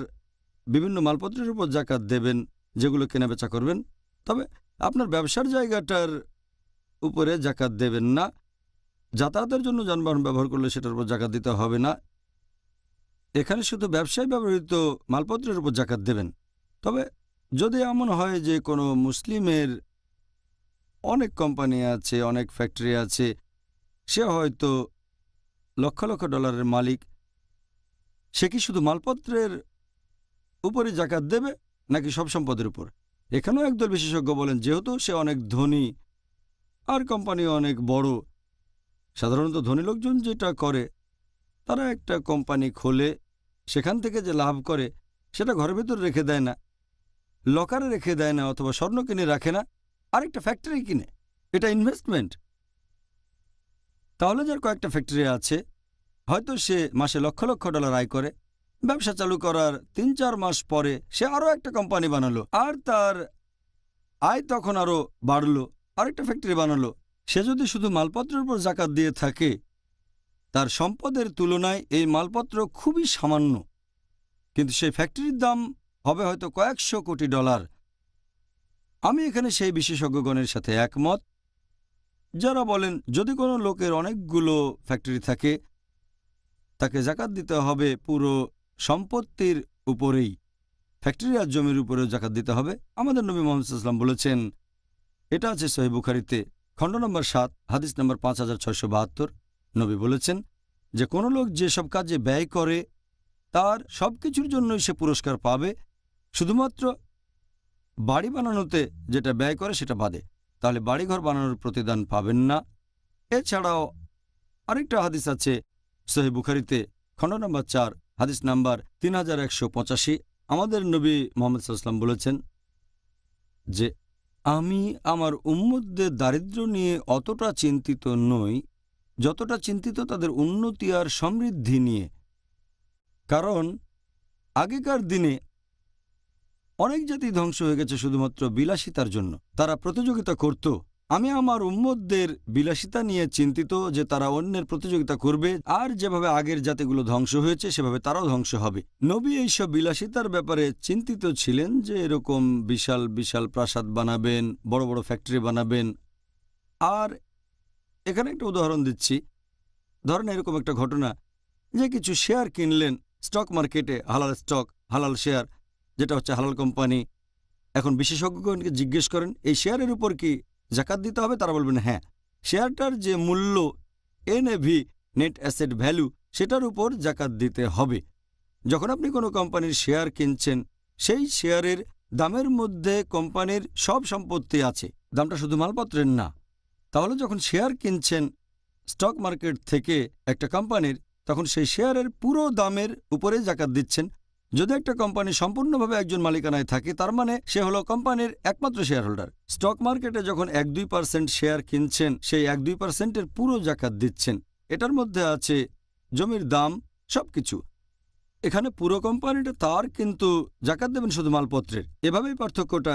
বিভিন্ন মালপত্রের উপর জাকাত দেবেন যেগুলো কেনাবেচা করবেন, তবে আপনার ব্যবসার জায়গাটার উপরে জাকাত দেবেন না। যাতায়াতের জন্য যানবাহন ব্যবহার করলে সেটার উপর জাকাত দিতে হবে না। এখানে শুধু ব্যবসায় ব্যবহৃত মালপত্রের উপর জাকাত দেবেন। তবে যদি এমন হয় যে কোনো মুসলিমের অনেক কোম্পানি আছে, অনেক ফ্যাক্টরি আছে, সে হয়তো লক্ষ লক্ষ ডলারের মালিক, সে কি শুধু মালপত্রের উপরে জাকাত দেবে নাকি সব সম্পদের উপর? এখানেও একদল বিশেষজ্ঞ বলেন যেহেতু সে অনেক ধনী আর কোম্পানি অনেক বড়, সাধারণত ধনী লোকজন যেটা করে তারা একটা কোম্পানি খোলে, সেখান থেকে যে লাভ করে সেটা ঘরের ভেতর রেখে দেয় না, লকারে রেখে দেয় না, অথবা স্বর্ণ কিনে রাখে না, আরেকটা ফ্যাক্টরি কিনে। এটা ইনভেস্টমেন্ট। তাহলে যার কয়েকটা ফ্যাক্টরি আছে, হয়তো সে মাসে লক্ষ লক্ষ ডলার আয় করে, ব্যবসা চালু করার 3-4 মাস পরে সে আরও একটা কোম্পানি বানালো, আর তার আয় তখন আরও বাড়লো, আরেকটা ফ্যাক্টরি বানালো। সে যদি শুধু মালপত্রের উপর জাকাত দিয়ে থাকে, তার সম্পদের তুলনায় এই মালপত্র খুবই সামান্য, কিন্তু সেই ফ্যাক্টরির দাম হবে হয়তো কয়েকশো কোটি ডলার। আমি এখানে সেই বিশেষজ্ঞগণের সাথে একমত যারা বলেন যদি কোনো লোকের অনেকগুলো ফ্যাক্টরি থাকে, তাকে জাকাত দিতে হবে পুরো সম্পত্তির উপরেই, ফ্যাক্টরি আর জমির উপরেও জাকাত দিতে হবে। আমাদের নবী মুহাম্মদ সাল্লাল্লাহু আলাইহি ওয়াসাল্লাম বলেছেন, এটা আছে সহিহ বুখারীতে, খণ্ড নম্বর 7, হাদিস নম্বর 5672। নবী বলেছেন যে কোনো লোক যেসব কাজে ব্যয় করে তার সবকিছুর জন্যই সে পুরস্কার পাবে, শুধুমাত্র বাড়ি বানানোতে যেটা ব্যয় করে সেটা বাদে, তাহলে বাড়িঘর বানানোর প্রতিদান পাবেন না। এছাড়াও আরেকটা হাদিস আছে সহিহ বুখারীতে, খণ্ড নম্বর 4, হাদিস নাম্বার 3185। আমাদের নবী মুহাম্মদ সাল্লাল্লাহু আলাইহি ওয়াসাল্লাম বলেছেন যে আমি আমার উম্মতদের দারিদ্র্য নিয়ে অতটা চিন্তিত নই যতটা চিন্তিত তাদের উন্নতি আর সমৃদ্ধি নিয়ে। কারণ আগেকার দিনে অনেক জাতি ধ্বংস হয়ে গেছে শুধুমাত্র বিলাসিতার জন্য। তারা প্রতিযোগিতা করত। আমি আমার উম্মতদের বিলাসিতা নিয়ে চিন্তিত যে তারা অন্যের প্রতিযোগিতা করবে, আর যেভাবে আগের জাতিগুলো ধ্বংস হয়েছে সেভাবে তারাও ধ্বংস হবে। নবী এইসব বিলাসিতার ব্যাপারে চিন্তিত ছিলেন যে এরকম বিশাল বিশাল প্রাসাদ বানাবেন, বড় বড় ফ্যাক্টরি বানাবেন। আর এখানে একটা উদাহরণ দিচ্ছি। ধরেন এরকম একটা ঘটনা যে কিছু শেয়ার কিনলেন স্টক মার্কেটে, হালাল স্টক, হালাল শেয়ার, যেটা হচ্ছে হালাল কোম্পানি। এখন বিশেষজ্ঞগণকে জিজ্ঞেস করেন এই শেয়ারের উপর কি জাকাত দিতে হবে, তারা বলবেন হ্যাঁ। শেয়ারটার যে মূল্য এনএভি, নেট অ্যাসেট ভ্যালু, সেটার উপর জাকাত দিতে হবে। যখন আপনি কোনো কোম্পানির শেয়ার কিনছেন, সেই শেয়ারের দামের মধ্যে কোম্পানির সব সম্পত্তি আছে, দামটা শুধু মালপত্রের না। তাহলে যখন শেয়ার কিনছেন স্টক মার্কেট থেকে একটা কোম্পানির, তখন সেই শেয়ারের পুরো দামের উপরে জাকাত দিচ্ছেন। যদি একটা কোম্পানি সম্পূর্ণভাবে একজন মালিকানায় থাকে, তার মানে সে হলো কোম্পানির একমাত্র শেয়ার হোল্ডার। স্টক মার্কেটে যখন 1-2% শেয়ার কিনছেন, সেই 1-2%-এর পুরো জাকাত দিচ্ছেন। এটার মধ্যে আছে জমির দাম, সবকিছু। এখানে পুরো কোম্পানিটা তার, কিন্তু জাকাত দেবেন শুধু মালপত্রের। এভাবেই পার্থক্যটা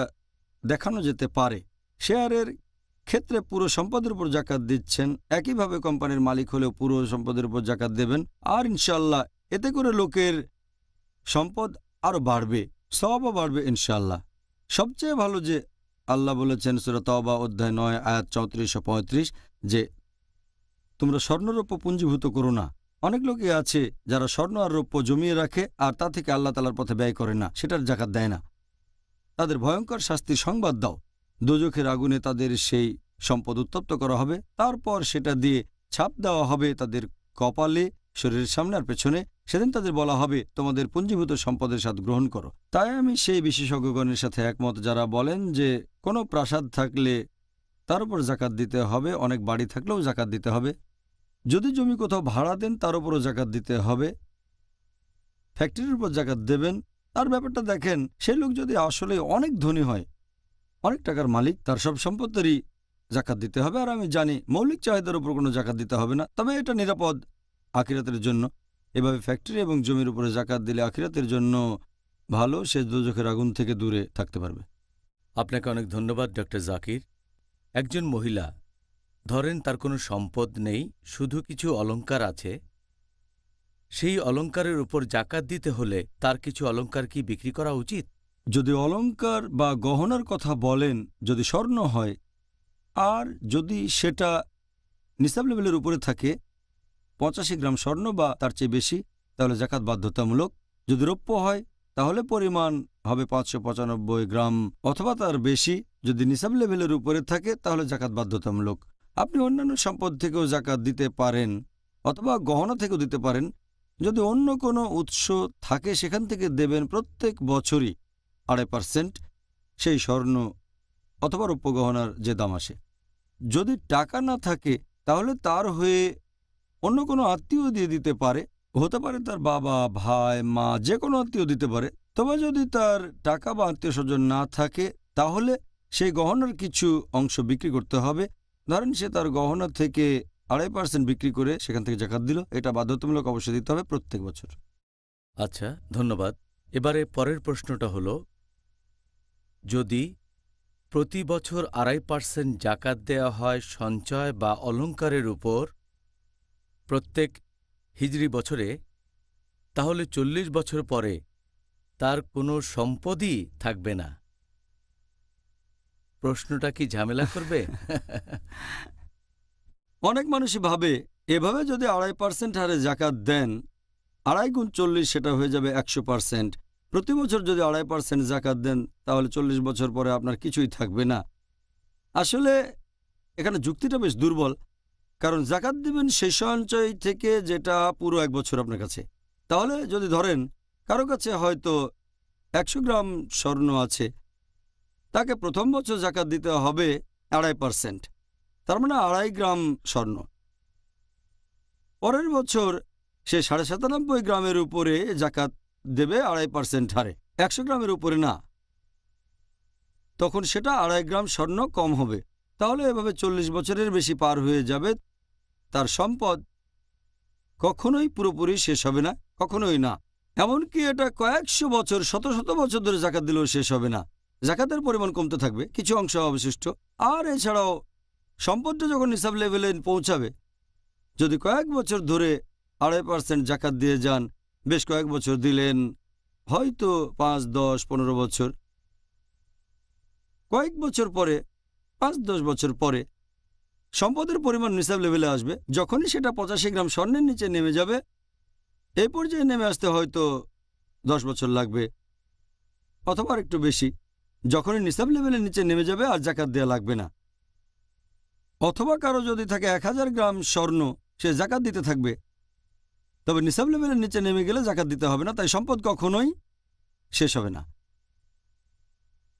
দেখানো যেতে পারে। শেয়ারের ক্ষেত্রে পুরো সম্পদের উপর জাকাত দিচ্ছেন, একইভাবে কোম্পানির মালিক হলেও পুরো সম্পদের উপর জাকাত দেবেন। আর ইনশাল্লাহ এতে করে লোকের সম্পদ আরও বাড়বে। সওয়াবও বাড়বে ইনশাআল্লাহ। সবচেয়ে ভালো যে আল্লাহ বলেছেন সূরা তাওবা অধ্যায় 9 আয়াত 34 ও 35 যে তোমরা স্বর্ণরৌপ্য পুঞ্জীভূত করো না। অনেক লোকই আছে যারা স্বর্ণ আর রৌপ্য জমিয়ে রাখে আর তা থেকে আল্লাহ তাআলার পথে ব্যয় করে না, সেটার জাকাত দেয় না। তাদের ভয়ঙ্কর শাস্তির সংবাদ দাও। দোজখের আগুনে তাদের সেই সম্পদ উত্তপ্ত করা হবে, তারপর সেটা দিয়ে ছাপ দেওয়া হবে তাদের কপালে, শরীরের সামনে আর পেছনে। সেদিন তাদের বলা হবে তোমাদের পুঞ্জীভূত সম্পদের স্বাদ গ্রহণ করো। তাই আমি সেই বিশেষজ্ঞগণের সাথে একমত যারা বলেন যে কোনো প্রাসাদ থাকলে তার উপর জাকাত দিতে হবে, অনেক বাড়ি থাকলেও জাকাত দিতে হবে। যদি জমি কোথাও ভাড়া দেন তার উপরও জাকাত দিতে হবে। ফ্যাক্টরির উপর জাকাত দেবেন। তার ব্যাপারটা দেখেন, সেই লোক যদি আসলে অনেক ধনী হয়, অনেক টাকার মালিক, তার সব সম্পত্তিরই জাকাত দিতে হবে। আর আমি জানি মৌলিক চাহিদার উপর কোনো জাকাত দিতে হবে না, তবে এটা নিরাপদ আখিরাতের জন্য। এভাবে ফ্যাক্টরি এবং জমির উপরে জাকাত দিলে আখিরাতের জন্য ভালো, সে দোজখের আগুন থেকে দূরে থাকতে পারবে। আপনাকে অনেক ধন্যবাদ ডক্টর জাকির। একজন মহিলা, ধরেন তার কোনো সম্পদ নেই, শুধু কিছু অলংকার আছে। সেই অলংকারের উপর জাকাত দিতে হলে তার কিছু অলংকার কি বিক্রি করা উচিত? যদি অলংকার বা গহনার কথা বলেন, যদি স্বর্ণ হয় আর যদি সেটা নিসাব লেভেলের উপরে থাকে, 85 গ্রাম স্বর্ণ বা তার চেয়ে বেশি, তাহলে জাকাত বাধ্যতামূলক। যদি রৌপ্য হয় তাহলে পরিমাণ হবে 595 গ্রাম অথবা তার বেশি। যদি নিসাব লেভেলের উপরে থাকে তাহলে জাকাত বাধ্যতামূলক। আপনি অন্যান্য সম্পদ থেকেও জাকাত দিতে পারেন অথবা গহনা থেকেও দিতে পারেন। যদি অন্য কোনো উৎস থাকে সেখান থেকে দেবেন প্রত্যেক বছরই 2.5% সেই স্বর্ণ অথবা রৌপ্য গহনার যে দাম আসে। যদি টাকা না থাকে তাহলে তার হয়ে অন্য কোনো আত্মীয় দিয়ে দিতে পারে, হতে পারে তার বাবা, ভাই, মা, যে কোনো আত্মীয় দিতে পারে। তবে যদি তার টাকা বা আত্মীয় স্বজন না থাকে তাহলে সেই গহনার কিছু অংশ বিক্রি করতে হবে। ধরেন সে তার গহনা থেকে 2.5% বিক্রি করে সেখান থেকে জাকাত দিল, এটা বাধ্যতামূলক অবশ্যই দিতে হবে প্রত্যেক বছর। আচ্ছা, ধন্যবাদ। এবারে পরের প্রশ্নটা হল, যদি প্রতি বছর 2.5% জাকাত দেওয়া হয় সঞ্চয় বা অলংকারের উপর প্রত্যেক হিজরি বছরে, তাহলে 40 বছর পরে তার কোনো সম্পদই থাকবে না। প্রশ্নটা কি ঝামেলা করবে? অনেক মানুষই ভাবে এভাবে যদি 2.5% হারে জাকাত দেন, 2.5 গুণ 40 সেটা হয়ে যাবে 100%। প্রতি বছর যদি 2.5% জাকাত দেন তাহলে 40 বছর পরে আপনার কিছুই থাকবে না। আসলে এখানে যুক্তিটা বেশ দুর্বল, কারণ জাকাত দিবেন সেই সঞ্চয় থেকে যেটা পুরো 1 বছর আপনার কাছে। তাহলে যদি ধরেন কারো কাছে হয়তো 100 গ্রাম স্বর্ণ আছে, তাকে প্রথম বছর জাকাত দিতে হবে 2.5%, তার মানে 2.5 গ্রাম স্বর্ণ। পরের বছর সে 97.5 গ্রামের উপরে জাকাত দেবে 2.5% হারে, 100 গ্রামের উপরে না। তখন সেটা 2.5 গ্রাম স্বর্ণ কম হবে। তাহলে এভাবে 40 বছরের বেশি পার হয়ে যাবে। তার সম্পদ কখনোই পুরোপুরি শেষ হবে না, কখনোই না। এমনকি এটা কয়েকশো বছর, শত শত বছর ধরে জাকাত দিলেও শেষ হবে না। জাকাতের পরিমাণ কমতে থাকবে, কিছু অংশ অবশিষ্ট। আর এছাড়াও সম্পদটা যখন নিসাব লেভেলে পৌঁছাবে, যদি কয়েক বছর ধরে 2.5% জাকাত দিয়ে যান, বেশ কয়েক বছর দিলেন, হয়তো 5, 10, 15 বছর, কয়েক বছর পরে 5-10 বছর পরে সম্পদের পরিমাণ নিসাব লেভেলে আসবে। যখনই সেটা 85 গ্রাম স্বর্ণের নিচে নেমে যাবে, এই পর্যায়ে নেমে আসতে হয়তো 10 বছর লাগবে অথবা আর একটু বেশি। যখনই নিসাব লেভেলের নিচে নেমে যাবে আর জাকাত দেওয়া লাগবে না। অথবা কারো যদি থাকে 1000 গ্রাম স্বর্ণ, সে জাকাত দিতে থাকবে, তবে নিসাব লেভেলের নিচে নেমে গেলে জাকাত দিতে হবে না। তাই সম্পদ কখনোই শেষ হবে না।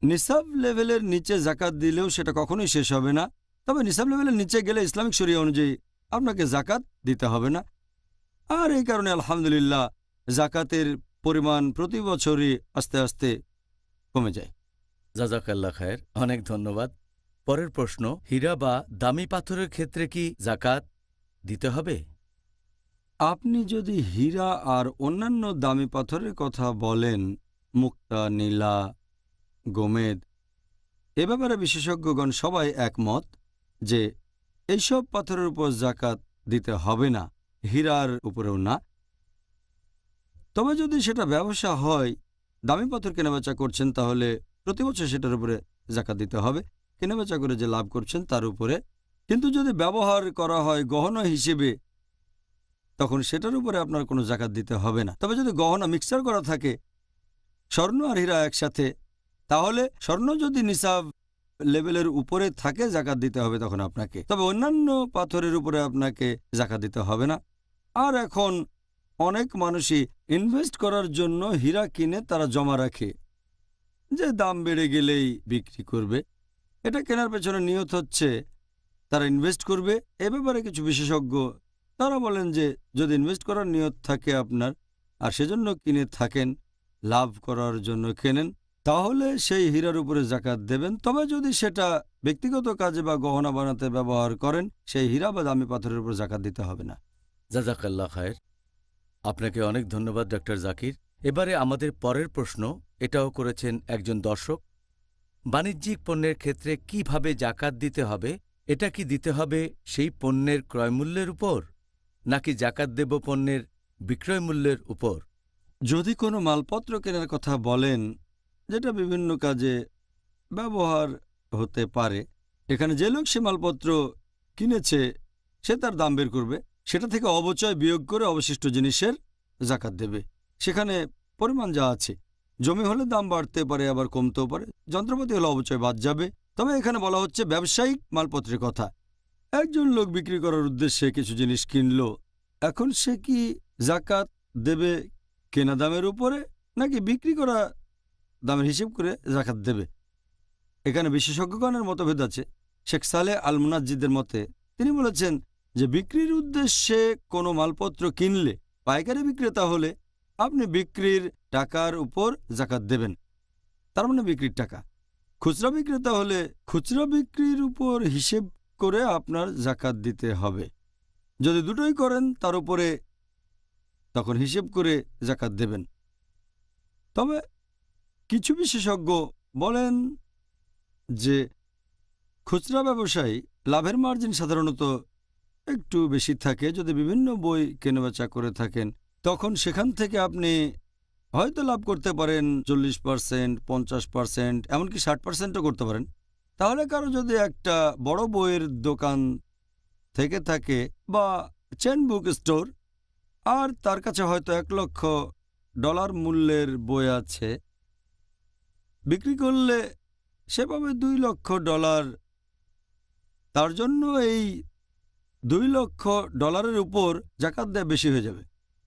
নিসাব লেভেলের নিচে জাকাত দিলেও সেটা কখনোই শেষ হবে না। তবে নিসাব লেভেলের নিচে গেলে ইসলামিক শরিয়া অনুযায়ী আপনাকে জাকাত দিতে হবে না। আর এই কারণে আলহামদুলিল্লাহ জাকাতের পরিমাণ প্রতি বছরই আস্তে আস্তে কমে যায়। জাজাকাল্লাহ খায়ের, অনেক ধন্যবাদ। পরের প্রশ্ন, হীরা বা দামি পাথরের ক্ষেত্রে কি জাকাত দিতে হবে? আপনি যদি হীরা আর অন্যান্য দামি পাথরের কথা বলেন, মুক্তা, নীলা, গোমেদ, এ ব্যাপারে বিশেষজ্ঞগণ সবাই একমত যে এইসব পাথরের উপর জাকাত দিতে হবে না, হীরার উপরেও না। তবে যদি সেটা ব্যবসা হয় দামি পাথর কেনাবেচা করছেন তাহলে প্রতি বছর সেটার উপরে জাকাত দিতে হবে, কেনাবেচা করে যে লাভ করছেন তার উপরে। কিন্তু যদি ব্যবহার করা হয় গহনা হিসেবে, তখন সেটার উপরে আপনার কোনো জাকাত দিতে হবে না। তবে যদি গহনা মিক্সার করা থাকে, স্বর্ণ আর হীরা একসাথে, তাহলে স্বর্ণ যদি নিসাব লেভেলের উপরে থাকে জাকাত দিতে হবে তখন আপনাকে। তবে অন্যান্য পাথরের উপরে আপনাকে জাকাত দিতে হবে না। আর এখন অনেক মানুষই ইনভেস্ট করার জন্য হীরা কিনে তারা জমা রাখে, যে দাম বেড়ে গেলেই বিক্রি করবে। এটা কেনার পেছনে নিয়ত হচ্ছে তারা ইনভেস্ট করবে। এ ব্যাপারে কিছু বিশেষজ্ঞ তারা বলেন যে যদি ইনভেস্ট করার নিয়ত থাকে আপনার, আর সেজন্য কিনে থাকেন, লাভ করার জন্য কেনেন, তাহলে সেই হীরার উপরে জাকাত দেবেন। তবে যদি সেটা ব্যক্তিগত কাজে বা গহনা বানাতে ব্যবহার করেন, সেই হীরা বা দামি পাথরের উপর জাকাত দিতে হবে না। জাজাকাল্লাহ খায়ের। আপনাকে অনেক ধন্যবাদ ডক্টর জাকির। এবারে আমাদের পরের প্রশ্ন, এটাও করেছেন একজন দর্শক। বাণিজ্যিক পণ্যের ক্ষেত্রে কিভাবে জাকাত দিতে হবে? এটা কি দিতে হবে সেই পণ্যের ক্রয়মূল্যের উপর, নাকি জাকাত দেব পণ্যের বিক্রয় মূল্যের উপর? যদি কোনো মালপত্র কেনার কথা বলেন যেটা বিভিন্ন কাজে ব্যবহার হতে পারে, এখানে যে লোক সে মালপত্র কিনেছে সে তার দাম বের করবে, সেটা থেকে অবচয় বিয়োগ করে অবশিষ্ট জিনিসের জাকাত দেবে। সেখানে পরিমাণ যা আছে, জমি হলে দাম বাড়তে পারে আবার কমতেও পারে, যন্ত্রপাতি হলে অবচয় বাদ যাবে। তবে এখানে বলা হচ্ছে ব্যবসায়িক মালপত্রের কথা। একজন লোক বিক্রি করার উদ্দেশ্যে কিছু জিনিস কিনলো, এখন সে কি জাকাত দেবে কেনা দামের উপরে নাকি বিক্রি করা দামের হিসেব করে জাকাত দেবে? এখানে বিশেষজ্ঞগণের মতভেদ আছে। শেখ সালেহ আল মুনাজ্জিদের মতে তিনি বলেছেন যে বিক্রির উদ্দেশ্যে কোনো মালপত্র কিনলে, পাইকারি বিক্রেতা হলে আপনি বিক্রির টাকার উপর জাকাত দেবেন, তার মানে বিক্রির টাকা। খুচরা বিক্রেতা হলে খুচরা বিক্রির উপর হিসেব করে আপনার জাকাত দিতে হবে। যদি দুটোই করেন তার উপরে, তখন হিসেব করে জাকাত দেবেন। তবে কিছু বিশেষজ্ঞ বলেন যে খুচরা ব্যবসায়ী লাভের মার্জিন সাধারণত একটু বেশি থাকে। যদি বিভিন্ন বই কেনাবেচা করে থাকেন, তখন সেখান থেকে আপনি হয়তো লাভ করতে পারেন 40%, 50%, এমনকি 60%ও করতে পারেন। তাহলে কারো যদি একটা বড় বইয়ের দোকান থেকে থাকে বা চেন বুক স্টোর, আর তার কাছে হয়তো $1,00,000 মূল্যের বই আছে, বিক্রি করলে সে পাবে $2,00,000। তার জন্য এই $2,00,000 উপর জাকাত দেয়া বেশি হয়ে যাবে।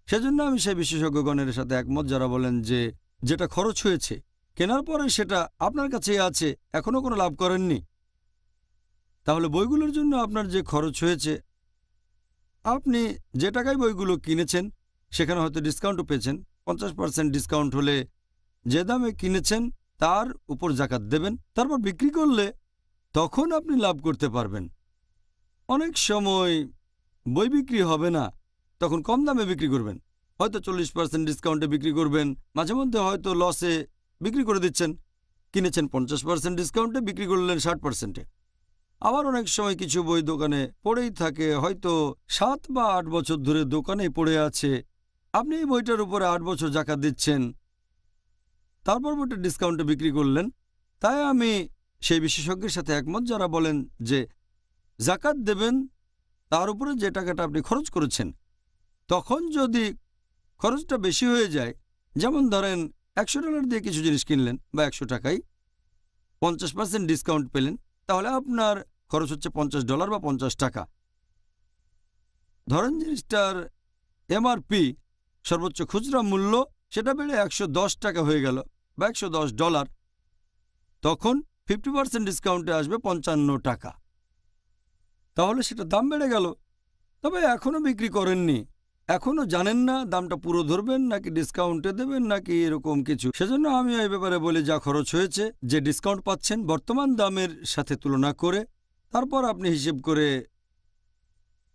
সেজন্য আমি সেই বিশেষজ্ঞগণের সাথে একমত যারা বলেন যে যেটা খরচ হয়েছে কেনার পরে সেটা আপনার কাছেই আছে, এখনও কোনো লাভ করেননি, তাহলে বইগুলোর জন্য আপনার যে খরচ হয়েছে, আপনি যে টাকায় বইগুলো কিনেছেন সেখানে হয়তো ডিসকাউন্টও পেয়েছেন। 50% ডিসকাউন্ট হলে যে দামে কিনেছেন তার উপর জাকাত দেবেন। তারপর বিক্রি করলে তখন আপনি লাভ করতে পারবেন। অনেক সময় বই বিক্রি হবে না, তখন কম দামে বিক্রি করবেন, হয়তো 40% ডিসকাউন্টে বিক্রি করবেন। মাঝে মধ্যে হয়তো লসে বিক্রি করে দিচ্ছেন, কিনেছেন 50% ডিসকাউন্টে, বিক্রি করলেন 60%-এ। আবার অনেক সময় কিছু বই দোকানে পড়েই থাকে, হয়তো 7 বা 8 বছর ধরে দোকানেই পড়ে আছে, আপনি এই বইটার উপরে 8 বছর জাকাত দিচ্ছেন, তারপর বইটা ডিসকাউন্টে বিক্রি করলেন। তাই আমি সেই বিশেষজ্ঞের সাথে একমত যারা বলেন যে জাকাত দেবেন তার উপরে যে টাকাটা আপনি খরচ করেছেন। তখন যদি খরচটা বেশি হয়ে যায়, যেমন ধরেন $100 দিয়ে কিছু জিনিস কিনলেন বা 100 টাকায় 50% ডিসকাউন্ট পেলেন, তাহলে আপনার খরচ হচ্ছে $50 বা 50 টাকা। ধরেন জিনিসটার এমআরপি সর্বোচ্চ খুচরা মূল্য সেটা বেড়ে 110 টাকা হয়ে গেল বা $110, তখন 50% ডিসকাউন্টে আসবে 55 টাকা। তাহলে সেটা দাম বেড়ে গেল। তবে এখনও বিক্রি করেননি, এখনও জানেন না দামটা পুরো ধরবেন নাকি ডিসকাউন্টে দেবেন নাকি এরকম কিছু। সেজন্য আমি এই ব্যাপারে বলি যা খরচ হয়েছে, যে ডিসকাউন্ট পাচ্ছেন বর্তমান দামের সাথে তুলনা করে, তারপর আপনি হিসেব করে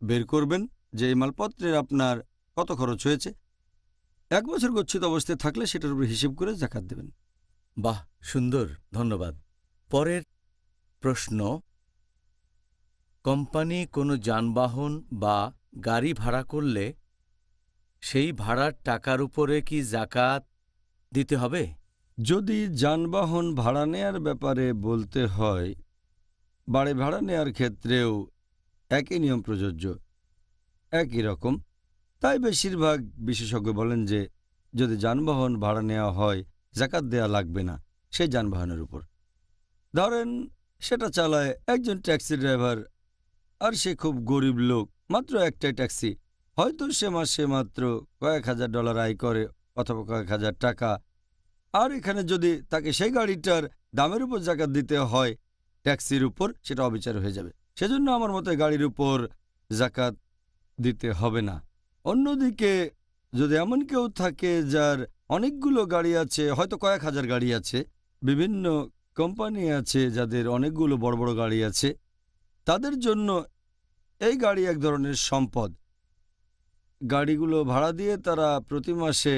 বের করবেন যে এই মালপত্রের আপনার কত খরচ হয়েছে। 1 বছর গচ্ছিত অবস্থায় থাকলে সেটার উপর হিসেব করে জাকাত দেবেন। বাহ, সুন্দর, ধন্যবাদ। পরের প্রশ্ন, কোম্পানি কোনো যানবাহন বা গাড়ি ভাড়া করলে সেই ভাড়ার টাকার উপরে কি জাকাত দিতে হবে? যদি যানবাহন ভাড়া নেয়ার ব্যাপারে বলতে হয়, বাড়ি ভাড়া নেয়ার ক্ষেত্রেও একই নিয়ম প্রযোজ্য, একই রকম। তাই বেশিরভাগ বিশেষজ্ঞ বলেন যে যদি যানবাহন ভাড়া নেওয়া হয় যাকাত দেয়া লাগবে না সেই যানবাহনের উপর। ধরেন সেটা চালায় একজন ট্যাক্সি ড্রাইভার, আর সে খুব গরিব লোক, মাত্র একটাই ট্যাক্সি, হয়তো সে মাসে মাত্র কয়েক হাজার ডলার আয় করে অথবা কয়েক হাজার টাকা। আর এখানে যদি তাকে সেই গাড়িটার দামের উপর জাকাত দিতে হয় ট্যাক্সির উপর, সেটা অবিচার হয়ে যাবে। সেজন্য আমার মতে গাড়ির উপর জাকাত দিতে হবে না। অন্যদিকে যদি এমন কেউ থাকে যার অনেকগুলো গাড়ি আছে, হয়তো কয়েক হাজার গাড়ি আছে, বিভিন্ন কোম্পানি আছে যাদের অনেকগুলো বড় বড় গাড়ি আছে, তাদের জন্য এই গাড়ি এক ধরনের সম্পদ। গাড়িগুলো ভাড়া দিয়ে তারা প্রতি মাসে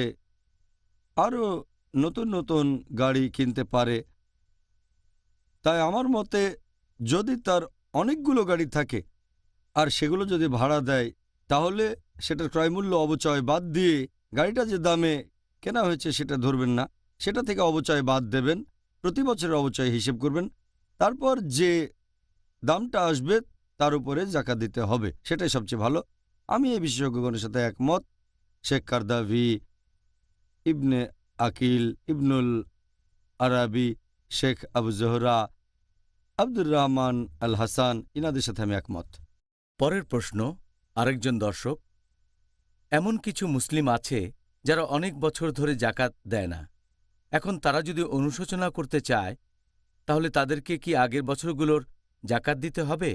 আরও নতুন নতুন গাড়ি কিনতে পারে। তাই আমার মতে যদি তার অনেকগুলো গাড়ি থাকে আর সেগুলো যদি ভাড়া দেয়, তাহলে সেটার ক্রয়মূল্য অবচয় বাদ দিয়ে গাড়িটা যে দামে কেনা হয়েছে সেটা ধরবেন না, সেটা থেকে অবচয় বাদ দেবেন, প্রতি বছরের অবচয় হিসেব করবেন, তারপর যে দামটা আসবে তার উপরে জাকাত দিতে হবে। সেটাই সবচেয়ে ভালো। আমি এই বিশেষজ্ঞগণের সাথে একমত। শেখ কারদাভি, ইবনে আকিল, ইবনুল আরাবি, শেখ আবু জোহরা, আব্দুর রহমান আল হাসান, ইনাদের সাথে আমি একমত। পরের প্রশ্ন আরেকজন দর্শক, এমন কিছু মুসলিম আছে যারা অনেক বছর ধরে জাকাত দেয় না। এখন তারা যদি অনুশোচনা করতে চায় তাহলে তাদেরকে কি আগের বছরগুলোর জাকাত দিতে হবে?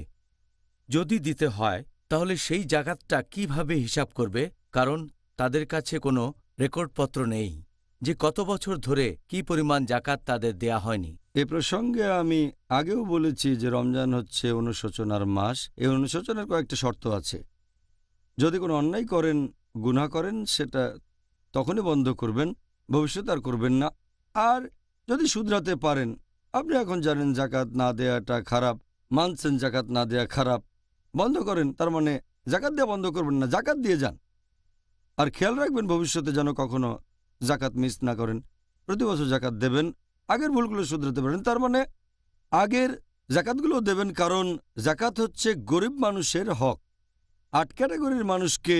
যদি দিতে হয় তাহলে সেই জাকাতটা কিভাবে হিসাব করবে? কারণ তাদের কাছে কোনো রেকর্ডপত্র নেই যে কত বছর ধরে কি পরিমাণ জাকাত তাদের দেয়া হয়নি। এ প্রসঙ্গে আমি আগেও বলেছি যে রমজান হচ্ছে অনুশোচনার মাস। এই অনুশোচনার কয়েকটা শর্ত আছে। যদি কোনো অন্যায় করেন, গুনাহ করেন, সেটা তখনই বন্ধ করবেন, ভবিষ্যতে আর করবেন না। আর যদি শুধরাতে পারেন, আপনি এখন জানেন জাকাত না দেয়াটা খারাপ, মানছেন জাকাত না দেয়া খারাপ, বন্ধ করেন। তার মানে জাকাত দেওয়া বন্ধ করবেন না, জাকাত দিয়ে যান। আর খেয়াল রাখবেন ভবিষ্যতে যেন কখনো জাকাত মিস না করেন। প্রতি বছর জাকাত দেবেন, আগের ভুলগুলো শুধরাতে পারেন। তার মানে আগের জাকাতগুলো দেবেন, কারণ জাকাত হচ্ছে গরিব মানুষের হক। 8 ক্যাটাগরির মানুষকে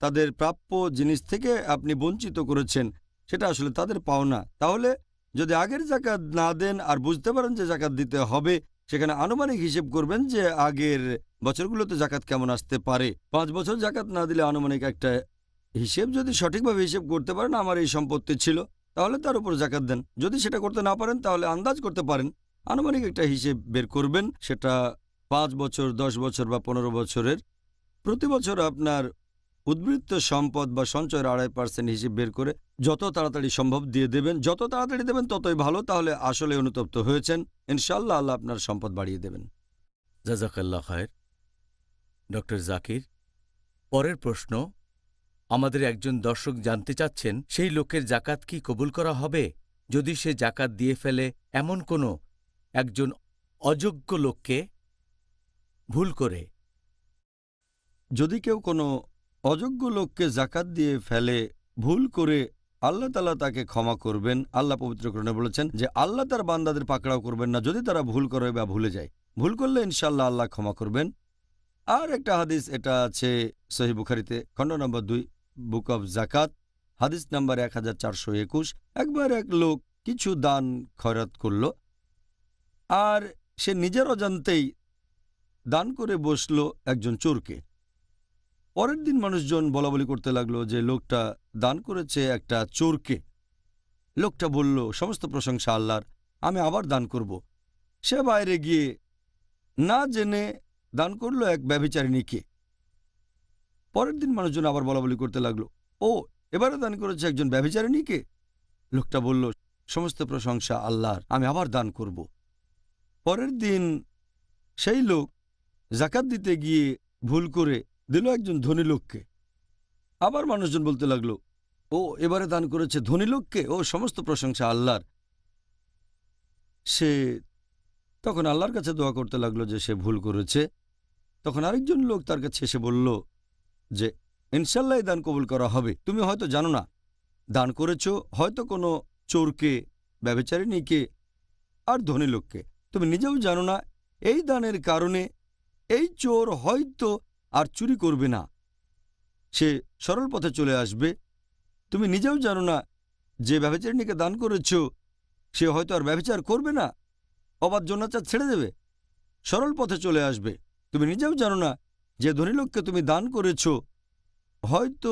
তাদের প্রাপ্য জিনিস থেকে আপনি বঞ্চিত করেছেন, সেটা আসলে তাদের পাওনা। তাহলে যদি আগের জাকাত না দেন আর বুঝতে পারেন যে জাকাত দিতে হবে, সেখানে আনুমানিক হিসেব করবেন যে আগের বছরগুলোতে জাকাত কেমন আসতে পারে। 5 বছর জাকাত না দিলে আনুমানিক একটা হিসেব, যদি সঠিকভাবে হিসেব করতে পারেন আমার এই সম্পত্তি ছিল, তাহলে তার উপর জাকাত দেন। যদি সেটা করতে না পারেন তাহলে আন্দাজ করতে পারেন, আনুমানিক একটা হিসেব বের করবেন, সেটা 5 বছর, 10 বছর বা 15 বছরের। প্রতি বছর আপনার উদ্বৃত্ত সম্পদ বা সঞ্চয়ের 2.5% হিসেব বের করে যত তাড়াতাড়ি সম্ভব দিয়ে দেবেন। যত তাড়াতাড়ি দেবেন ততই ভালো, তাহলে আসলে অনুতপ্ত হয়েছেন। ইনশাআল্লাহ আল্লাহ আপনার সম্পদ বাড়িয়ে দেবেন। জাজাকাল্লাহ খায়ের। ডক্টর জাকির, পরের প্রশ্ন, আমাদের একজন দর্শক জানতে চাচ্ছেন সেই লোকের জাকাত কি কবুল করা হবে যদি সে জাকাত দিয়ে ফেলে এমন কোনো একজন অযোগ্য লোককে ভুল করে? যদি কেউ কোনো অযোগ্য লোককে জাকাত দিয়ে ফেলে ভুল করে, আল্লাহ তাআলা তাকে ক্ষমা করবেন। আল্লাহ পবিত্র কোরআনে বলেছেন যে আল্লাহ তার বান্দাদের পাকড়াও করবেন না যদি তারা ভুল করে বা ভুলে যায়। ভুল করলে ইনশাআল্লাহ আল্লাহ ক্ষমা করবেন। আর একটা হাদিস, এটা আছে সহিহ বুখারীতে, খণ্ড নম্বর 2, বুক অব জাকাত, হাদিস নাম্বার 1421। একবার এক লোক কিছু দান খয়রাত করল, আর সে নিজের অজান্তেই দান করে বসল একজন চোরকে। পরের দিন মানুষজন বলাবলি করতে লাগলো যে লোকটা দান করেছে একটা চোরকে। লোকটা বলল, সমস্ত প্রশংসা আল্লাহর, আমি আবার দান করব। সে বাইরে গিয়ে না জেনে দান করলো এক ব্যভিচারিণীকে। পরের দিন মানুষজন আবার বলাবলি করতে লাগলো, ও এবারে দান করেছে একজন ব্যভিচারিণীকে। লোকটা বলল, সমস্ত প্রশংসা আল্লাহর, আমি আবার দান করব। পরের দিন সেই লোক জাকাত দিতে গিয়ে ভুল করে দিল একজন ধনী লোককে। আবার মানুষজন বলতে লাগলো, ও এবারে দান করেছে ধনী লোককে, ও সমস্ত প্রশংসা আল্লাহর। সে তখন আল্লাহর কাছে দোয়া করতে লাগলো যে সে ভুল করেছে। তখন আরেকজন লোক তার কাছে এসে বলল যে ইনশাল্লাহ এই দান কবুল করা হবে। তুমি হয়তো জানো না, দান করেছো হয়তো কোনো চোরকে ব্যভিচারিণীকে আর ধনী লোককে। তুমি নিজেও জানো না এই দানের কারণে এই চোর হয়তো আর চুরি করবে না, সে সরল পথে চলে আসবে। তুমি নিজেও জানো না যে ব্যভিচারিণীকে দান করেছ সে হয়তো আর ব্যভিচার করবে না, অবাধ যৌনাচার ছেড়ে দেবে, সরল পথে চলে আসবে। তুমি নিজেও জানো না যে ধনী লোককে তুমি দান করেছ হয়তো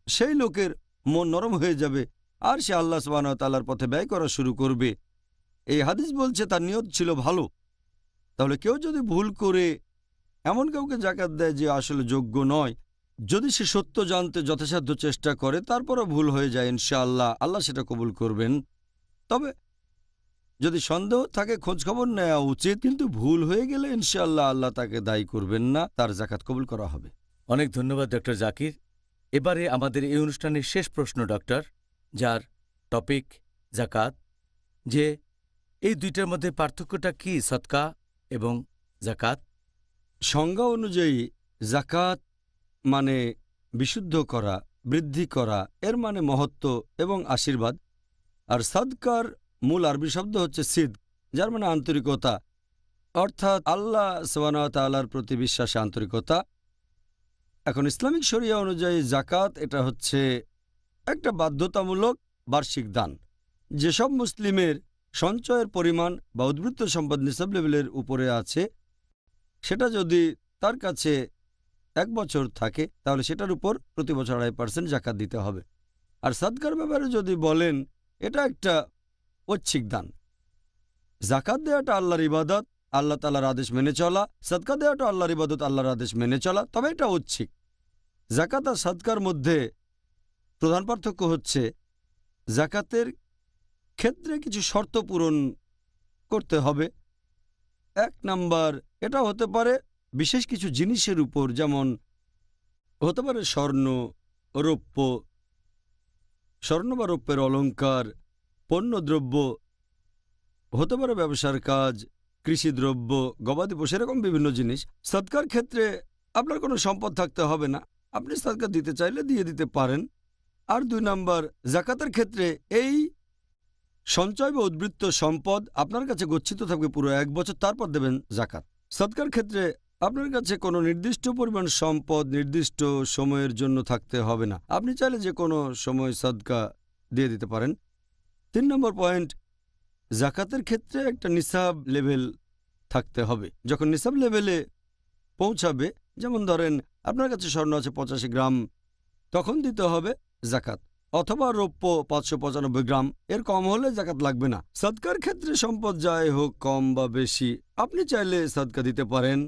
সেই লোকের মন নরম হয়ে যাবে আর সে আল্লাহ সুবহানাহু ওয়া তাআলার পথে ব্যয় করা শুরু করবে। এই হাদিস বলছে তার নিয়ত ছিল ভালো। তাহলে কেউ যদি ভুল করে এমন কাউকে জাকাত দেয় যে আসলে যোগ্য নয়, যদি সে সত্য জানতে যথাসাধ্য চেষ্টা করে তারপরও ভুল হয়ে যায়, ইনশাআল্লাহ আল্লাহ সেটা কবুল করবেন। তবে যদি সন্দেহ থাকে খোঁজখবর নেওয়া উচিত, কিন্তু ভুল হয়ে গেলে ইনশাআল্লাহ আল্লাহ তাকে দায়ী করবেন না, তার জাকাত কবুল করা হবে। অনেক ধন্যবাদ ডক্টর জাকির। এবারে আমাদের এই অনুষ্ঠানের শেষ প্রশ্ন ডক্টর, যার টপিক জাকাত, যে এই দুইটার মধ্যে পার্থক্যটা কি, সদকা এবং জাকাত? সংজ্ঞা অনুযায়ী জাকাত মানে বিশুদ্ধ করা, বৃদ্ধি করা, এর মানে মহত্ব এবং আশীর্বাদ। আর সাদকার মূল আরবি শব্দ হচ্ছে সিদ, যার মানে আন্তরিকতা, অর্থাৎ আল্লাহ সুবহানাহু ওয়া তাআলার প্রতি বিশ্বাসে আন্তরিকতা। এখন ইসলামিক শরিয়া অনুযায়ী জাকাত এটা হচ্ছে একটা বাধ্যতামূলক বার্ষিক দান। যেসব মুসলিমের সঞ্চয়ের পরিমাণ বা উদ্বৃত্ত সম্পদ নিসাব লেভেলের উপরে আছে, সেটা যদি তার কাছে 1 বছর থাকে তাহলে সেটার উপর প্রতি বছর 2.5% জাকাত দিতে হবে। আর সাদকার ব্যাপারে যদি বলেন, এটা একটা ঐচ্ছিক দান। জাকাত দেওয়াটা আল্লাহর ইবাদত, আল্লাহ তাআলার আদেশ মেনে চলা। সাদকা দেওয়াটা আল্লাহর ইবাদত, আল্লাহর আদেশ মেনে চলা, তবে এটা ঐচ্ছিক। জাকাত আর সাদকার মধ্যে প্রধান পার্থক্য হচ্ছে জাকাতের ক্ষেত্রে কিছু শর্ত পূরণ করতে হবে। 1 নাম্বার, এটা হতে পারে বিশেষ কিছু জিনিসের উপর, যেমন হতে পারে স্বর্ণ, রৌপ্য, স্বর্ণ বা রৌপ্যের অলংকার, পণ্যদ্রব্য, হতে পারে ব্যবসার কাজ, কৃষিদ্রব্য, গবাদি পশু, এরকম বিভিন্ন জিনিস। সদকার ক্ষেত্রে আপনার কোনো সম্পদ থাকতে হবে না, আপনি সদকা দিতে চাইলে দিয়ে দিতে পারেন। আর 2 নাম্বার, জাকাতের ক্ষেত্রে এই সঞ্চয় বা উদ্বৃত্ত সম্পদ আপনার কাছে গচ্ছিত থাকবে পুরো 1 বছর, তারপর দেবেন জাকাত। সদকার ক্ষেত্রে আপনার কাছে কোনো নির্দিষ্ট পরিমাণ সম্পদ নির্দিষ্ট সময়ের জন্য থাকতে হবে না, আপনি চাইলে যে কোনো সময় সদকা দিয়ে দিতে পারেন। 3 নম্বর পয়েন্ট, জাকাতের ক্ষেত্রে একটা নিসাব লেভেল থাকতে হবে। যখন নিসাব লেভেলে পৌঁছাবে, যেমন ধরেন আপনার কাছে স্বর্ণ আছে 85 গ্রাম, তখন দিতে হবে জাকাত, অথবা রৌপ্য 595 গ্রাম, এর কম হলে জাকাত লাগবে না। সদকার ক্ষেত্রে সম্পদ যাই হোক কম বা বেশি, আপনি চাইলে সদকা দিতে পারেন।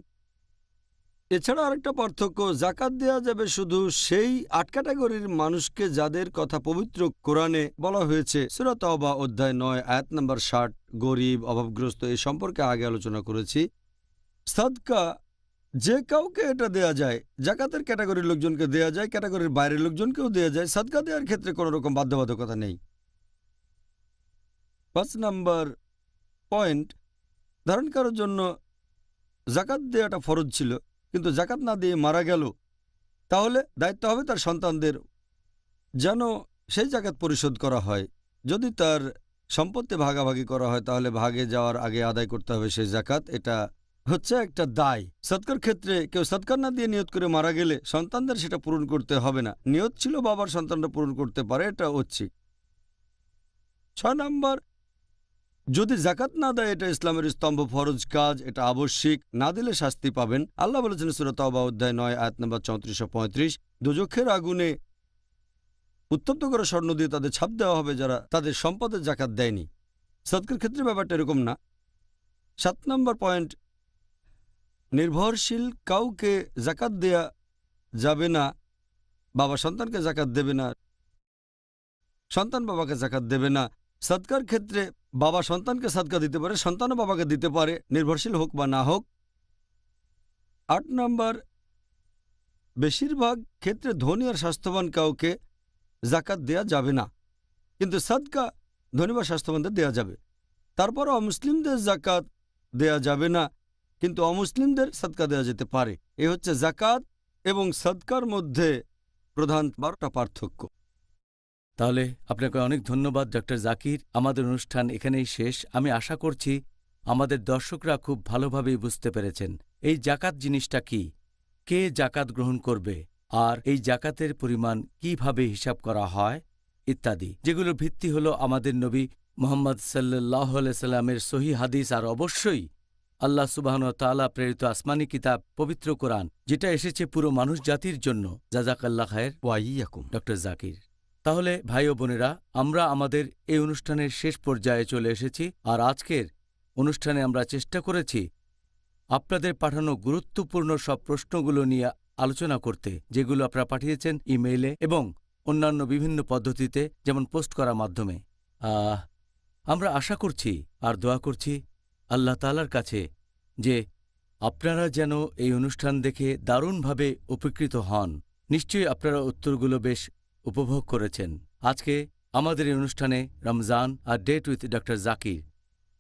এছাড়া আরেকটা পার্থক্য, জাকাত দেওয়া যাবে শুধু সেই 8 ক্যাটাগরির মানুষকে যাদের কথা পবিত্র কোরআনে বলা হয়েছে। সূরা তাওবা অধ্যায় 9 আয়াত নম্বর 60, গরিব, অভাবগ্রস্ত, এই সম্পর্কে আগে আলোচনা করেছি। সদকা যে কাউকে এটা দেয়া যায়, জাকাতের ক্যাটাগরির লোকজনকে দেয়া যায়, ক্যাটাগরির বাইরের লোকজনকেও দেয়া যায়। সদকা দেওয়ার ক্ষেত্রে কোনো রকম বাধ্যবাধকতা নেই। 5 নাম্বার পয়েন্ট, ধারণ করার জন্য জাকাত দেওয়াটা ফরজ ছিল, কিন্তু জাকাত না দিয়ে মারা গেল, তাহলে দায়িত্ব হবে তার সন্তানদের যেন সেই জাকাত পরিশোধ করা হয়। যদি তার সম্পত্তি ভাগাভাগি করা হয় তাহলে ভাগে যাওয়ার আগে আদায় করতে হবে সেই জাকাত। এটা হচ্ছে একটা দায়। সদকার ক্ষেত্রে কেউ সদকা না দিয়ে নিয়ত করে মারা গেলে সন্তানদের সেটা পূরণ করতে হবে না। নিয়ত ছিল বাবার, সন্তানরা পূরণ করতে পারে, এটা ঐচ্ছিক। 6 নাম্বার, যদি জাকাত না দেয় এটা ইসলামের স্তম্ভ, ফরজ কাজ, এটা আবশ্যিক, না দিলে শাস্তি পাবেন। আল্লাহ বলেছেন সূরা তাওবা অধ্যায় 9 আয়াত নম্বর 34 ও 35, দোজখের আগুনে উত্তপ্ত করা স্বর্ণ দিয়ে তাদের ছাপ দেওয়া হবে যারা তাদের সম্পদের জাকাত দেয়নি। সদকার ক্ষেত্রে ব্যাপারটা এরকম না। 7 নম্বর পয়েন্ট, নির্ভরশীল কাউকে জাকাত দেয়া যাবে না। বাবা সন্তানকে জাকাত দেবে না, সন্তান বাবাকে জাকাত দেবে না। সদকার ক্ষেত্রে বাবা সন্তানকে সদকা দিতে পারে, সন্তানও বাবাকে দিতে পারে, নির্ভরশীল হোক বা না হোক। 8 নম্বর, বেশিরভাগ ক্ষেত্রে ধনী আর স্বাস্থ্যবান কাউকে জাকাত দেয়া যাবে না, কিন্তু সদকা ধনী বা স্বাস্থ্যবানদের দেয়া যাবে। তারপর অমুসলিমদের জাকাত দেয়া যাবে না, কিন্তু অমুসলিমদের সদকা দেওয়া যেতে পারে। এ হচ্ছে জাকাত এবং সদকার মধ্যে প্রধান 12টা পার্থক্য। তাহলে আপনাকে অনেক ধন্যবাদ ডক্টর জাকির। আমাদের অনুষ্ঠান এখানেই শেষ। আমি আশা করছি আমাদের দর্শকরা খুব ভালোভাবেই বুঝতে পেরেছেন এই জাকাত জিনিসটা কি, কে জাকাত গ্রহণ করবে, আর এই জাকাতের পরিমাণ কিভাবে হিসাব করা হয় ইত্যাদি, যেগুলোর ভিত্তি হল আমাদের নবী মুহাম্মদ সাল্লাল্লাহু আলাইহি সাল্লামের সহি হাদিস আর অবশ্যই আল্লাহ সুবহানাহু ওয়া তাআলা প্রেরিত আসমানি কিতাব পবিত্র কোরআন, যেটা এসেছে পুরো মানুষ জাতির জন্য। জাযাকাল্লাহ খায়ের ওয়াইয়াকুম। ডক্টর জাকির। তাহলে ভাই ও বোনেরা, আমরা আমাদের এই অনুষ্ঠানের শেষ পর্যায়ে চলে এসেছি। আর আজকের অনুষ্ঠানে আমরা চেষ্টা করেছি আপনাদের পাঠানো গুরুত্বপূর্ণ সব প্রশ্নগুলো নিয়ে আলোচনা করতে, যেগুলো আপনারা পাঠিয়েছেন ইমেইলে এবং অন্যান্য বিভিন্ন পদ্ধতিতে, যেমন পোস্ট করার মাধ্যমে। আমরা আশা করছি আর দোয়া করছি আল্লাহ তাআলার কাছে যে আপনারা যেন এই অনুষ্ঠান দেখে দারুণভাবে উপকৃত হন। নিশ্চয়ই আপনারা উত্তরগুলো বেশ উপভোগ করেছেন। আজকে আমাদের এই অনুষ্ঠানে রমজান আর ডেট উইথ ডক্টর জাকির,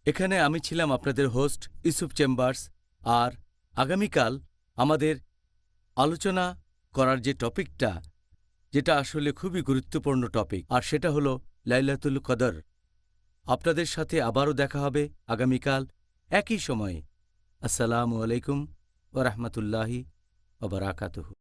এখানে আমি ছিলাম আপনাদের হোস্ট ইউসুফ চেম্বার্স। আর আগামীকাল আমাদের আলোচনা করার যে টপিকটা, যেটা আসলে খুবই গুরুত্বপূর্ণ টপিক, আর সেটা হলো লাইলাতুল কদর। আপনাদের সাথে আবারও দেখা হবে আগামীকাল একই সময়ে। আসসালামু আলাইকুম ওয়া রাহমাতুল্লাহি ওয়া বারাকাতুহু।